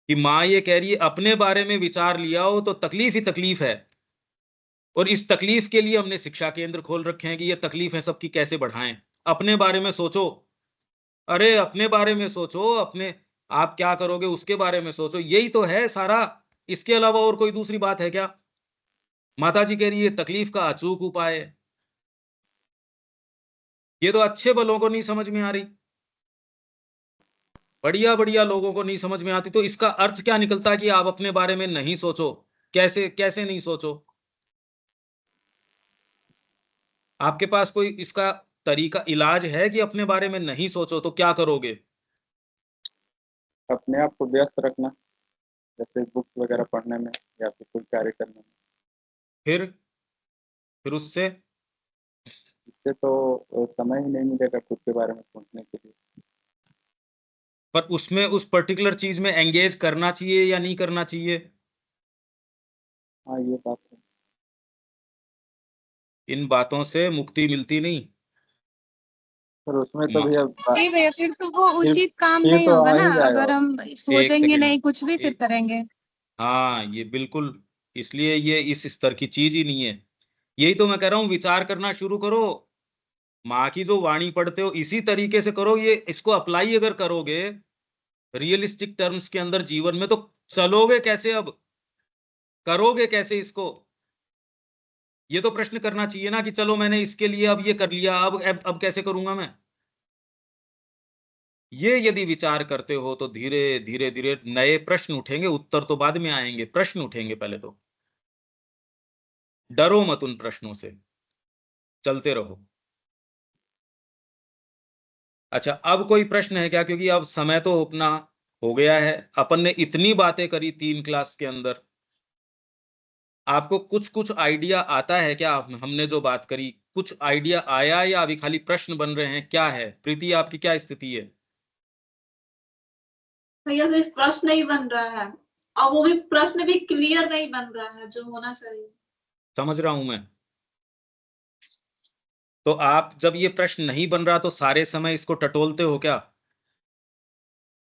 कि माँ ये कह रही है अपने बारे में विचार लिया हो तो तकलीफ ही तकलीफ है, और इस तकलीफ के लिए हमने शिक्षा केंद्र खोल रखे हैं कि ये तकलीफ है सबकी कैसे बढ़ाएं। अपने बारे में सोचो, अरे अपने बारे में सोचो, अपने आप क्या करोगे उसके बारे में सोचो, यही तो है सारा। इसके अलावा और कोई दूसरी बात है क्या? माता जी कह रही है तकलीफ का अचूक उपाय है। ये तो अच्छे बलों को नहीं समझ में आ रही, बढ़िया बढ़िया लोगों को नहीं समझ में आती। तो इसका अर्थ क्या निकलता है कि आप अपने बारे में नहीं सोचो? कैसे कैसे नहीं सोचो? आपके पास कोई इसका तरीका इलाज है कि अपने बारे में नहीं सोचो तो क्या करोगे? अपने आप को व्यस्त रखना, जैसे बुक्स वगैरह पढ़ने में या फिर कोई कार्य करने में। फिर उससे इससे तो समय ही नहीं मिलेगा खुद के बारे में सोचने के लिए। पर उसमें उस पर्टिकुलर चीज में एंगेज करना चाहिए या नहीं करना चाहिए? हाँ ये बात है। इन बातों से मुक्ति मिलती नहीं। पर उसमें तो मा- भैया जी भैया, फिर तो वो फिर उचित काम फिर नहीं तो होगा आ ना, ही जाएगा अगर वो। हम एक सोचेंगे नहीं सेकंड, कुछ भी फिर करेंगे। हाँ ये बिल्कुल, इसलिए ये इस स्तर की चीज ही नहीं है। यही तो मैं कह रहा हूं, विचार करना शुरू करो। माँ की जो वाणी पढ़ते हो इसी तरीके से करो, ये इसको अप्लाई अगर करोगे रियलिस्टिक टर्म्स के अंदर जीवन में, तो चलोगे कैसे? अब करोगे कैसे इसको? ये तो प्रश्न करना चाहिए ना कि चलो मैंने इसके लिए अब ये कर लिया, अब कैसे करूंगा मैं? ये यदि विचार करते हो तो धीरे धीरे धीरे नए प्रश्न उठेंगे, उत्तर तो बाद में आएंगे, प्रश्न उठेंगे पहले तो। डरो मत उन प्रश्नों से, चलते रहो। अच्छा, अब कोई प्रश्न है क्या? क्योंकि अब समय तो अपना हो गया है, अपन ने इतनी बातें करी 3 क्लास के अंदर। आपको कुछ कुछ आइडिया आता है क्या? हमने जो बात करी कुछ आइडिया आया या अभी खाली प्रश्न बन रहे हैं? क्या है प्रीति, आपकी क्या स्थिति है? भैया सिर्फ प्रश्न ही बन रहा है, और वो भी प्रश्न भी क्लियर नहीं बन रहा है जो होना चाहिए। समझ रहा हूं मैं। तो आप जब ये प्रश्न नहीं बन रहा तो सारे समय इसको टटोलते हो क्या?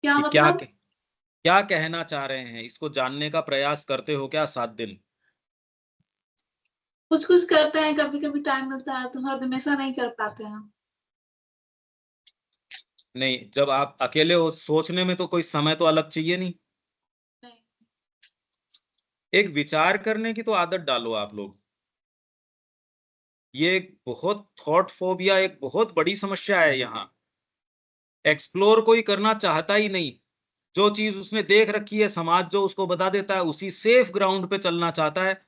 क्या कि मतलब? क्या कहना चाह रहे हैं, इसको जानने का प्रयास करते हो क्या 7 दिन? कुछ कुछ करते हैं, कभी कभी टाइम मिलता है तो हर हमेशा नहीं कर पाते हैं। नहीं, जब आप अकेले हो सोचने में तो कोई समय तो अलग चाहिए नहीं? नहीं। एक विचार करने की तो आदत डालो आप लोग। ये एक बहुत थॉट फोबिया, एक बहुत बड़ी समस्या है यहाँ। एक्सप्लोर कोई करना चाहता ही नहीं। जो चीज उसने देख रखी है, समाज जो उसको बता देता है उसी सेफ ग्राउंड पे चलना चाहता है।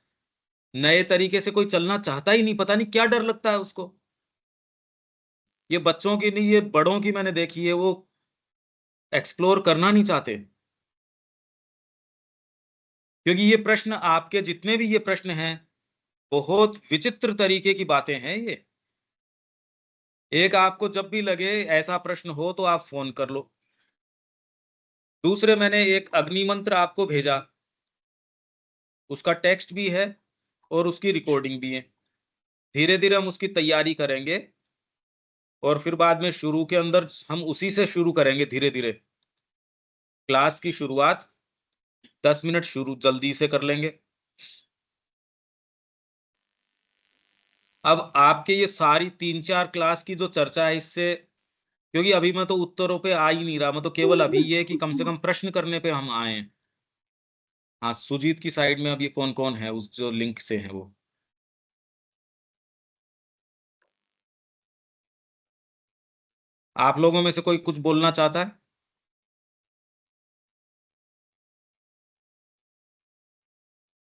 नए तरीके से कोई चलना चाहता ही नहीं, पता नहीं क्या डर लगता है उसको। ये बच्चों की नहीं, ये बड़ों की मैंने देखी है, वो एक्सप्लोर करना नहीं चाहते। क्योंकि ये प्रश्न, आपके जितने भी ये प्रश्न हैं, बहुत विचित्र तरीके की बातें हैं ये। एक, आपको जब भी लगे ऐसा प्रश्न हो तो आप फोन कर लो। दूसरे, मैंने एक अग्नि मंत्र आपको भेजा, उसका टेक्स्ट भी है और उसकी रिकॉर्डिंग भी है। धीरे धीरे हम उसकी तैयारी करेंगे और फिर बाद में शुरू के अंदर हम उसी से शुरू करेंगे। धीरे धीरे क्लास की शुरुआत 10 मिनट शुरू जल्दी से कर लेंगे। अब आपके ये सारी 3-4 क्लास की जो चर्चा है इससे, क्योंकि अभी मैं तो उत्तरों पे आ ही नहीं रहा, मैं तो केवल अभी ये कि कम से कम प्रश्न करने पे हम आए हैं। हाँ, सुजीत की साइड में अब ये कौन कौन है उस जो लिंक से है वो? आप लोगों में से कोई कुछ बोलना चाहता है?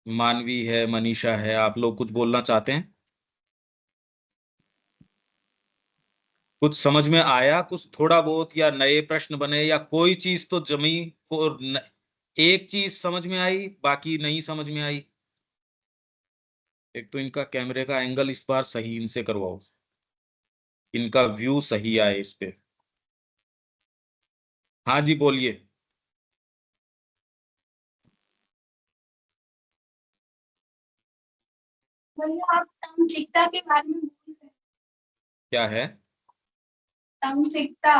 मानवी है, मनीषा है, आप लोग कुछ बोलना चाहते हैं? कुछ समझ में आया कुछ थोड़ा बहुत, या नए प्रश्न बने, या कोई चीज तो जमी और एक चीज समझ में आई बाकी नहीं समझ में आई? एक तो इनका कैमरे का एंगल इस बार सही इनसे करवाओ, इनका व्यू सही आए इस पे। हाँ जी बोलिए। भैया आप तामसिकता के बारे में बोल रहे हैं। क्या है? तामसिकता,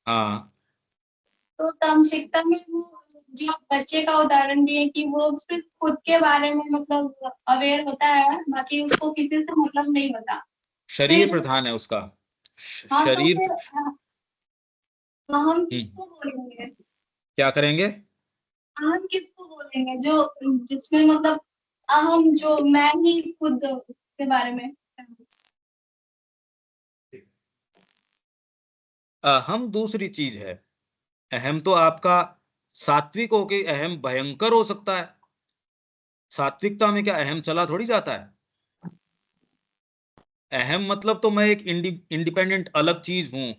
हाँ तो तामसिकता में वो जो आप बच्चे का उदाहरण दिए कि वो सिर्फ खुद के बारे में मतलब अवेयर होता है, बाकी उसको किसी से मतलब नहीं होता। शरीर फिर प्रधान है उसका। हाँ, तो शरीर। फिर हम किसको बोलेंगे? क्या करेंगे? हम किसको बोलेंगे जो जिसमें मतलब अहम, जो मैं ही खुद के बारे में। अहम दूसरी चीज है, अहम तो आपका सात्विक हो के अहम भयंकर हो सकता है। सात्विकता में क्या अहम चला थोड़ी जाता है? अहम मतलब तो मैं एक इंडिपेंडेंट अलग चीज हूं।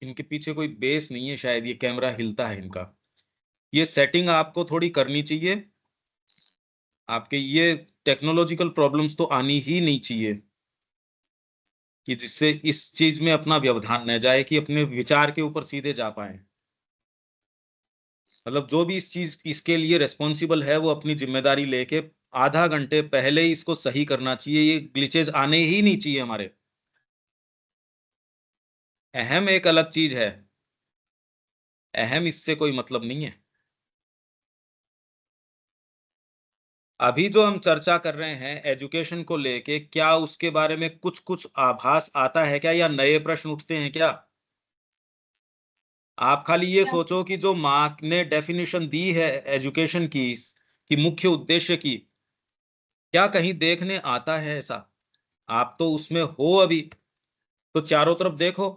इनके पीछे कोई बेस नहीं है, शायद ये कैमरा हिलता है इनका। ये सेटिंग आपको थोड़ी करनी चाहिए। आपके ये टेक्नोलॉजिकल प्रॉब्लम्स तो आनी ही नहीं चाहिए कि जिससे इस चीज में अपना व्यवधान न जाए, कि अपने विचार के ऊपर सीधे जा पाए। मतलब जो भी इस चीज इसके लिए रेस्पॉन्सिबल है वो अपनी जिम्मेदारी लेके आधा घंटे पहले ही इसको सही करना चाहिए। ये ग्लिचेज आने ही नहीं चाहिए हमारे। अहम एक अलग चीज है, अहम इससे कोई मतलब नहीं है। अभी जो हम चर्चा कर रहे हैं एजुकेशन को लेके, क्या उसके बारे में कुछ कुछ आभास आता है क्या, या नए प्रश्न उठते हैं क्या? आप खाली ये सोचो कि जो मार्क ने डेफिनेशन दी है एजुकेशन की, कि मुख्य उद्देश्य की, क्या कहीं देखने आता है ऐसा? आप तो उसमें हो अभी, तो चारों तरफ देखो,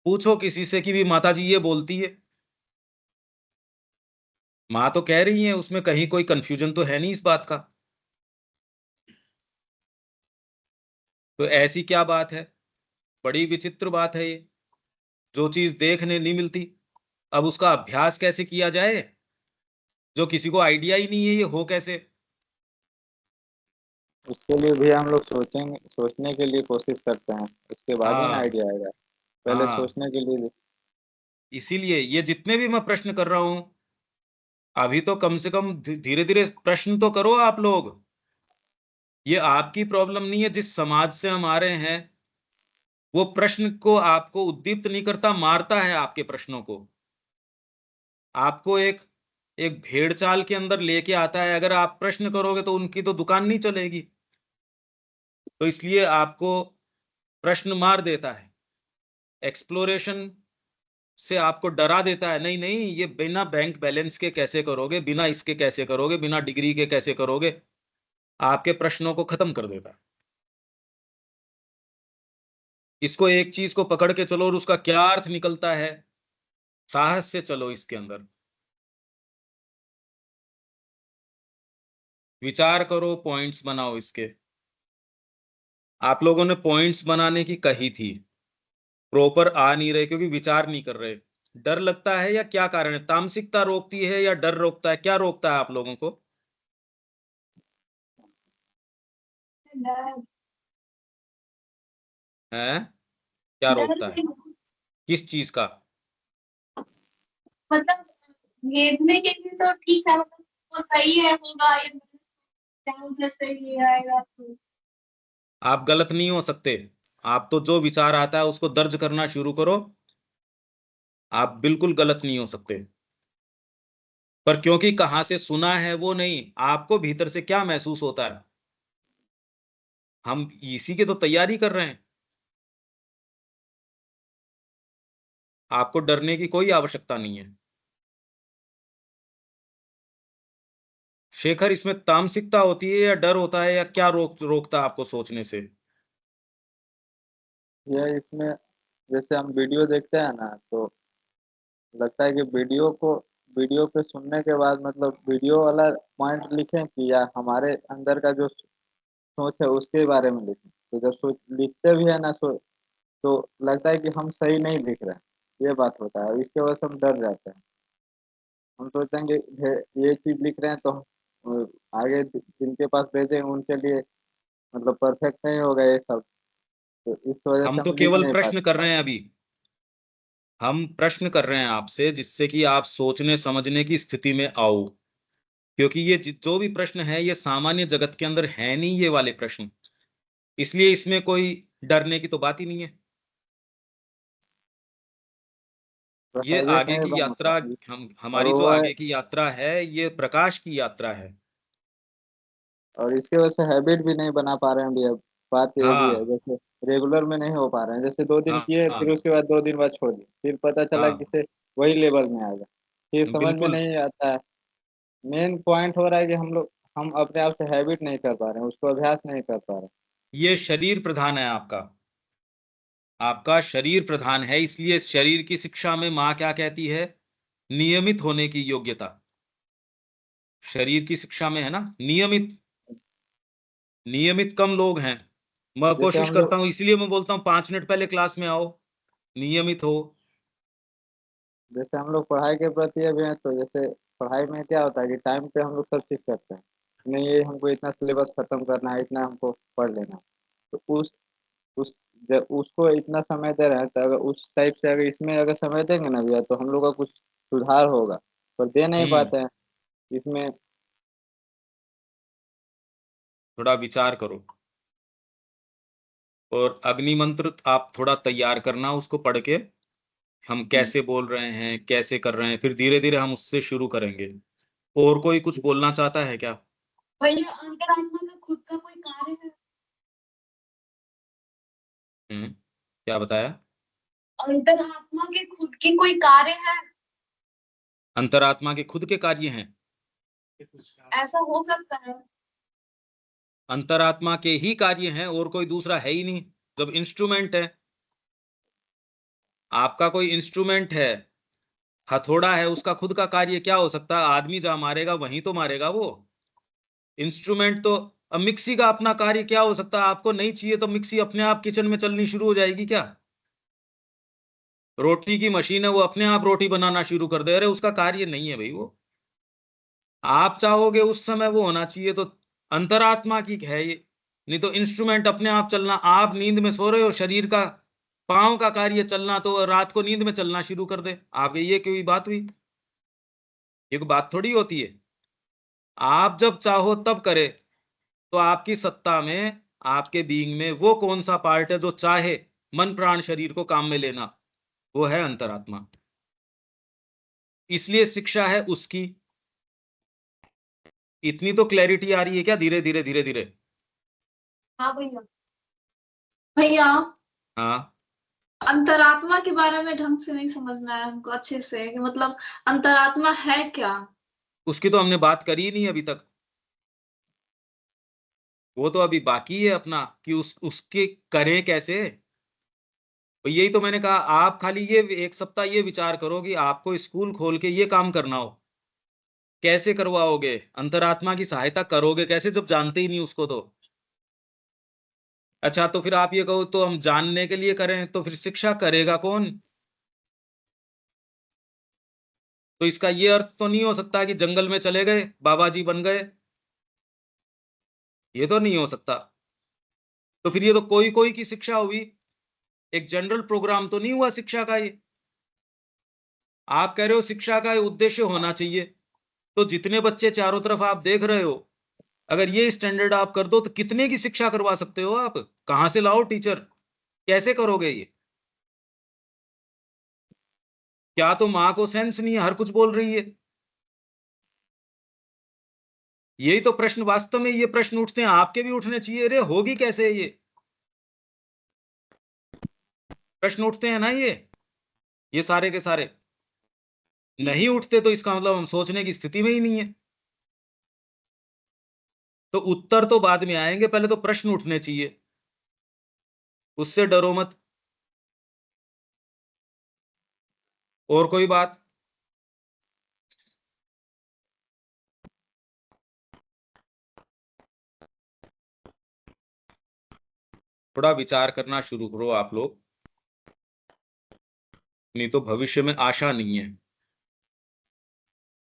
पूछो किसी से कि भी माता जी ये बोलती है। माँ तो कह रही है, उसमें कहीं कोई कंफ्यूजन तो है नहीं इस बात का। तो ऐसी क्या बात है? बड़ी विचित्र बात है ये। जो चीज देखने नहीं मिलती, अब उसका अभ्यास कैसे किया जाए, जो किसी को आइडिया ही नहीं है ये हो कैसे? उसके लिए भी हम लोग सोचेंगे, सोचने के लिए कोशिश करते हैं, उसके बाद ही ना हाँ आइडिया आएगा। पहले हाँ, सोचने के लिए। इसीलिए ये जितने भी मैं प्रश्न कर रहा हूं, अभी तो कम से कम धीरे धीरे प्रश्न तो करो आप लोग। ये आपकी प्रॉब्लम नहीं है, जिस समाज से हम आ रहे हैं वो प्रश्न को आपको उद्दीप्त नहीं करता, मारता है आपके प्रश्नों को। आपको एक एक भेड़ चाल के अंदर लेके आता है। अगर आप प्रश्न करोगे तो उनकी तो दुकान नहीं चलेगी। तो इसलिए आपको प्रश्न मार देता है, एक्सप्लोरेशन से आपको डरा देता है। नहीं नहीं, ये बिना बैंक बैलेंस के कैसे करोगे, बिना इसके कैसे करोगे, बिना डिग्री के कैसे करोगे, आपके प्रश्नों को खत्म कर देता है। इसको एक चीज को पकड़ के चलो और उसका क्या अर्थ निकलता है, साहस से चलो इसके अंदर, विचार करो, पॉइंट्स बनाओ इसके। आप लोगों ने पॉइंट्स बनाने की कही थी, प्रॉपर आ नहीं रहे क्योंकि विचार नहीं कर रहे। डर लगता है या क्या कारण है? तामसिकता रोकती है या डर रोकता है? क्या रोकता है आप लोगों को? है क्या डर रोकता है? किस चीज का? मतलब भेजने के लिए तो ठीक है, मतलब वो सही है होगा, ये क्या उधर से ये आएगा तो। आप गलत नहीं हो सकते। आप तो जो विचार आता है उसको दर्ज करना शुरू करो, आप बिल्कुल गलत नहीं हो सकते। पर क्योंकि कहां से सुना है वो नहीं, आपको भीतर से क्या महसूस होता है, हम इसी की तो तैयारी कर रहे हैं। आपको डरने की कोई आवश्यकता नहीं है। शेखर, इसमें तामसिकता होती है या डर होता है, या क्या रोकता है आपको सोचने से? यह इसमें जैसे हम वीडियो देखते हैं ना, तो लगता है कि वीडियो पे सुनने के बाद मतलब वीडियो वाला पॉइंट लिखें कि या हमारे अंदर का जो सोच है उसके बारे में लिखें। तो जब सोच लिखते भी है ना, तो लगता है कि हम सही नहीं लिख रहे हैं। ये बात होता है, इसके वजह से हम डर जाते हैं। हम सोचते हैं कि ये चीज लिख रहे हैं तो आगे जिनके पास भेजे उनके लिए मतलब परफेक्ट नहीं होगा ये सब, तो इस वजह हम से तो हम लिख केवल नहीं प्रश्न पाते। कर रहे हैं अभी, हम प्रश्न कर रहे हैं आपसे जिससे कि आप सोचने समझने की स्थिति में आओ, क्योंकि ये जो भी प्रश्न है ये सामान्य जगत के अंदर है नहीं ये वाले प्रश्न, इसलिए इसमें कोई डरने की तो बात ही नहीं है। तो ये हैबिट आगे नहीं की बन यात्रा, होता। और हमारी जो वो है, आगे की यात्रा है ये प्रकाश की यात्रा है। और इसकी वजह से हैबिट भी नहीं बना पा रहे हैं भैया। बात ये भी है, हाँ जैसे रेगुलर में नहीं हो पा रहे हैं, जैसे 2 दिन हाँ किए फिर हाँ उसके बाद 2 दिन बाद छोड़ दिए, फिर पता चला कि हाँ, से वही लेवल में आ गया, फिर समझ में बिल्कुल। नहीं आता है। मेन पॉइंट हो रहा है कि हम अपने आप से हैबिट नहीं कर पा रहे हैं, उसको अभ्यास नहीं कर पा रहे ये शरीर प्रधान है आपका, आपका शरीर प्रधान है, इसलिए शरीर की शिक्षा में माँ क्या कहती है? नियमित होने की योग्यता। शरीर की शिक्षा में है ना नियमित, नियमित कम लोग हैं। मैं हैं। जैसे कोशिश हम करता लोग हूं, इसलिए मैं बोलता हूं 5 मिनट पहले क्लास में आओ, नियमित हो। जैसे हम लोग पढ़ाई के प्रति अभी हैं, तो जैसे पढ़ाई में क्या होता है कि टाइम पे हम लोग सब चीज़ करते हैं, नहीं ये हमको इतना सिलेबस खत्म करना है, इतना हमको पढ़ लेना है। तो उस जब उसको इतना समय दे रहे हैं, तो अगर उस टाइप से अगर इसमें अगर समय देंगे ना भैया, तो हम लोग का कुछ सुधार होगा, पर दे नहीं हम्म, पाते हैं इसमें। थोड़ा विचार करो, और अग्नि मंत्र आप थोड़ा तैयार करना उसको पढ़ के, हम कैसे बोल रहे हैं कैसे कर रहे हैं, फिर धीरे धीरे हम उससे शुरू करेंगे। और कोई कुछ बोलना चाहता है क्या? भैया अंतरात्मा का खुद का कोई कार्य है? क्या बताया? अंतरात्मा के खुद की कोई कार्य है? अंतरात्मा के खुद के कार्य हैं। ऐसा हो सकता है? अंतरात्मा के ही कार्य हैं, और कोई दूसरा है ही नहीं। जब इंस्ट्रूमेंट है, आपका कोई इंस्ट्रूमेंट है, हथौड़ा है, उसका खुद का कार्य क्या हो सकता है? आदमी जहां मारेगा वहीं तो मारेगा वो। इंस्ट्रूमेंट तो, अब मिक्सी का अपना कार्य क्या हो सकता है? आपको नहीं चाहिए तो मिक्सी अपने आप किचन में चलनी शुरू हो जाएगी क्या? रोटी की मशीन है, वो अपने आप रोटी बनाना शुरू कर दे, अरे उसका कार्य नहीं है भाई वो। आप चाहोगे उस समय वो होना चाहिए, तो अंतरात्मा की है ये। नहीं तो इंस्ट्रूमेंट अपने आप चलना, आप नींद में सो रहे हो, शरीर का पांव का कार्य चलना तो रात को नींद में चलना शुरू कर दे, आप ये कोई बात हुई? ये कोई बात थोड़ी होती है। आप जब चाहो तब करे, तो आपकी सत्ता में, आपके बीइंग में वो कौन सा पार्ट है जो चाहे मन प्राण शरीर को काम में लेना? वो है अंतरात्मा। इसलिए शिक्षा है उसकी। इतनी तो क्लैरिटी आ रही है क्या? धीरे धीरे धीरे धीरे। हाँ भैया। भैया हाँ, अंतरात्मा के बारे में ढंग से नहीं समझ में आया हमको अच्छे से, कि मतलब अंतरात्मा है क्या? उसकी तो हमने बात करी ही नहीं अभी तक। वो तो अभी बाकी है अपना, कि उसके करें कैसे। तो यही तो मैंने कहा, आप खाली ये 1 सप्ताह ये विचार करो कि आपको स्कूल खोल के ये काम करना हो, कैसे करवाओगे? अंतरात्मा की सहायता करोगे कैसे जब जानते ही नहीं उसको? तो अच्छा, तो फिर आप ये कहो तो हम जानने के लिए करें, तो फिर शिक्षा करेगा कौन? तो इसका ये अर्थ तो नहीं हो सकता कि जंगल में चले गए बाबा जी बन गए, ये तो नहीं हो सकता। तो फिर ये तो कोई कोई की शिक्षा हुई, एक जनरल प्रोग्राम तो नहीं हुआ शिक्षा का ये। आप कह रहे हो शिक्षा का उद्देश्य होना चाहिए, तो जितने बच्चे चारों तरफ आप देख रहे हो, अगर ये स्टैंडर्ड आप कर दो तो कितने की शिक्षा करवा सकते हो आप? कहां से लाओ टीचर? कैसे करोगे ये? क्या तो माँ को सेंस नहीं है, हर कुछ बोल रही है? यही तो प्रश्न, वास्तव में ये प्रश्न उठते हैं, आपके भी उठने चाहिए, अरे होगी कैसे ये प्रश्न उठते हैं ना ये सारे के सारे। नहीं उठते तो इसका मतलब हम सोचने की स्थिति में ही नहीं है। तो उत्तर तो बाद में आएंगे, पहले तो प्रश्न उठने चाहिए, उससे डरो मत। और कोई बात? थोड़ा विचार करना शुरू करो आप लोग, नहीं तो भविष्य में आशा नहीं है।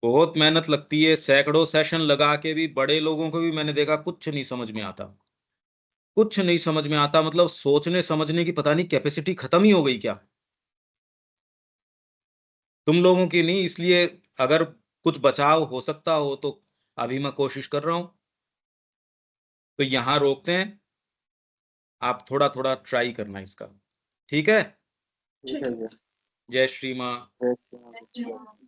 बहुत मेहनत लगती है, सैकड़ों सेशन लगा के भी बड़े लोगों को भी मैंने देखा कुछ नहीं समझ में आता, कुछ नहीं समझ में आता। मतलब सोचने समझने की पता नहीं कैपेसिटी खत्म ही हो गई क्या तुम लोगों की? नहीं, इसलिए अगर कुछ बचाव हो सकता हो तो अभी मैं कोशिश कर रहा हूं, तो यहां रोकते हैं, आप थोड़ा थोड़ा ट्राई करना इसका, ठीक है? ठीक है भैया। जय श्री मां। जय श्री राम।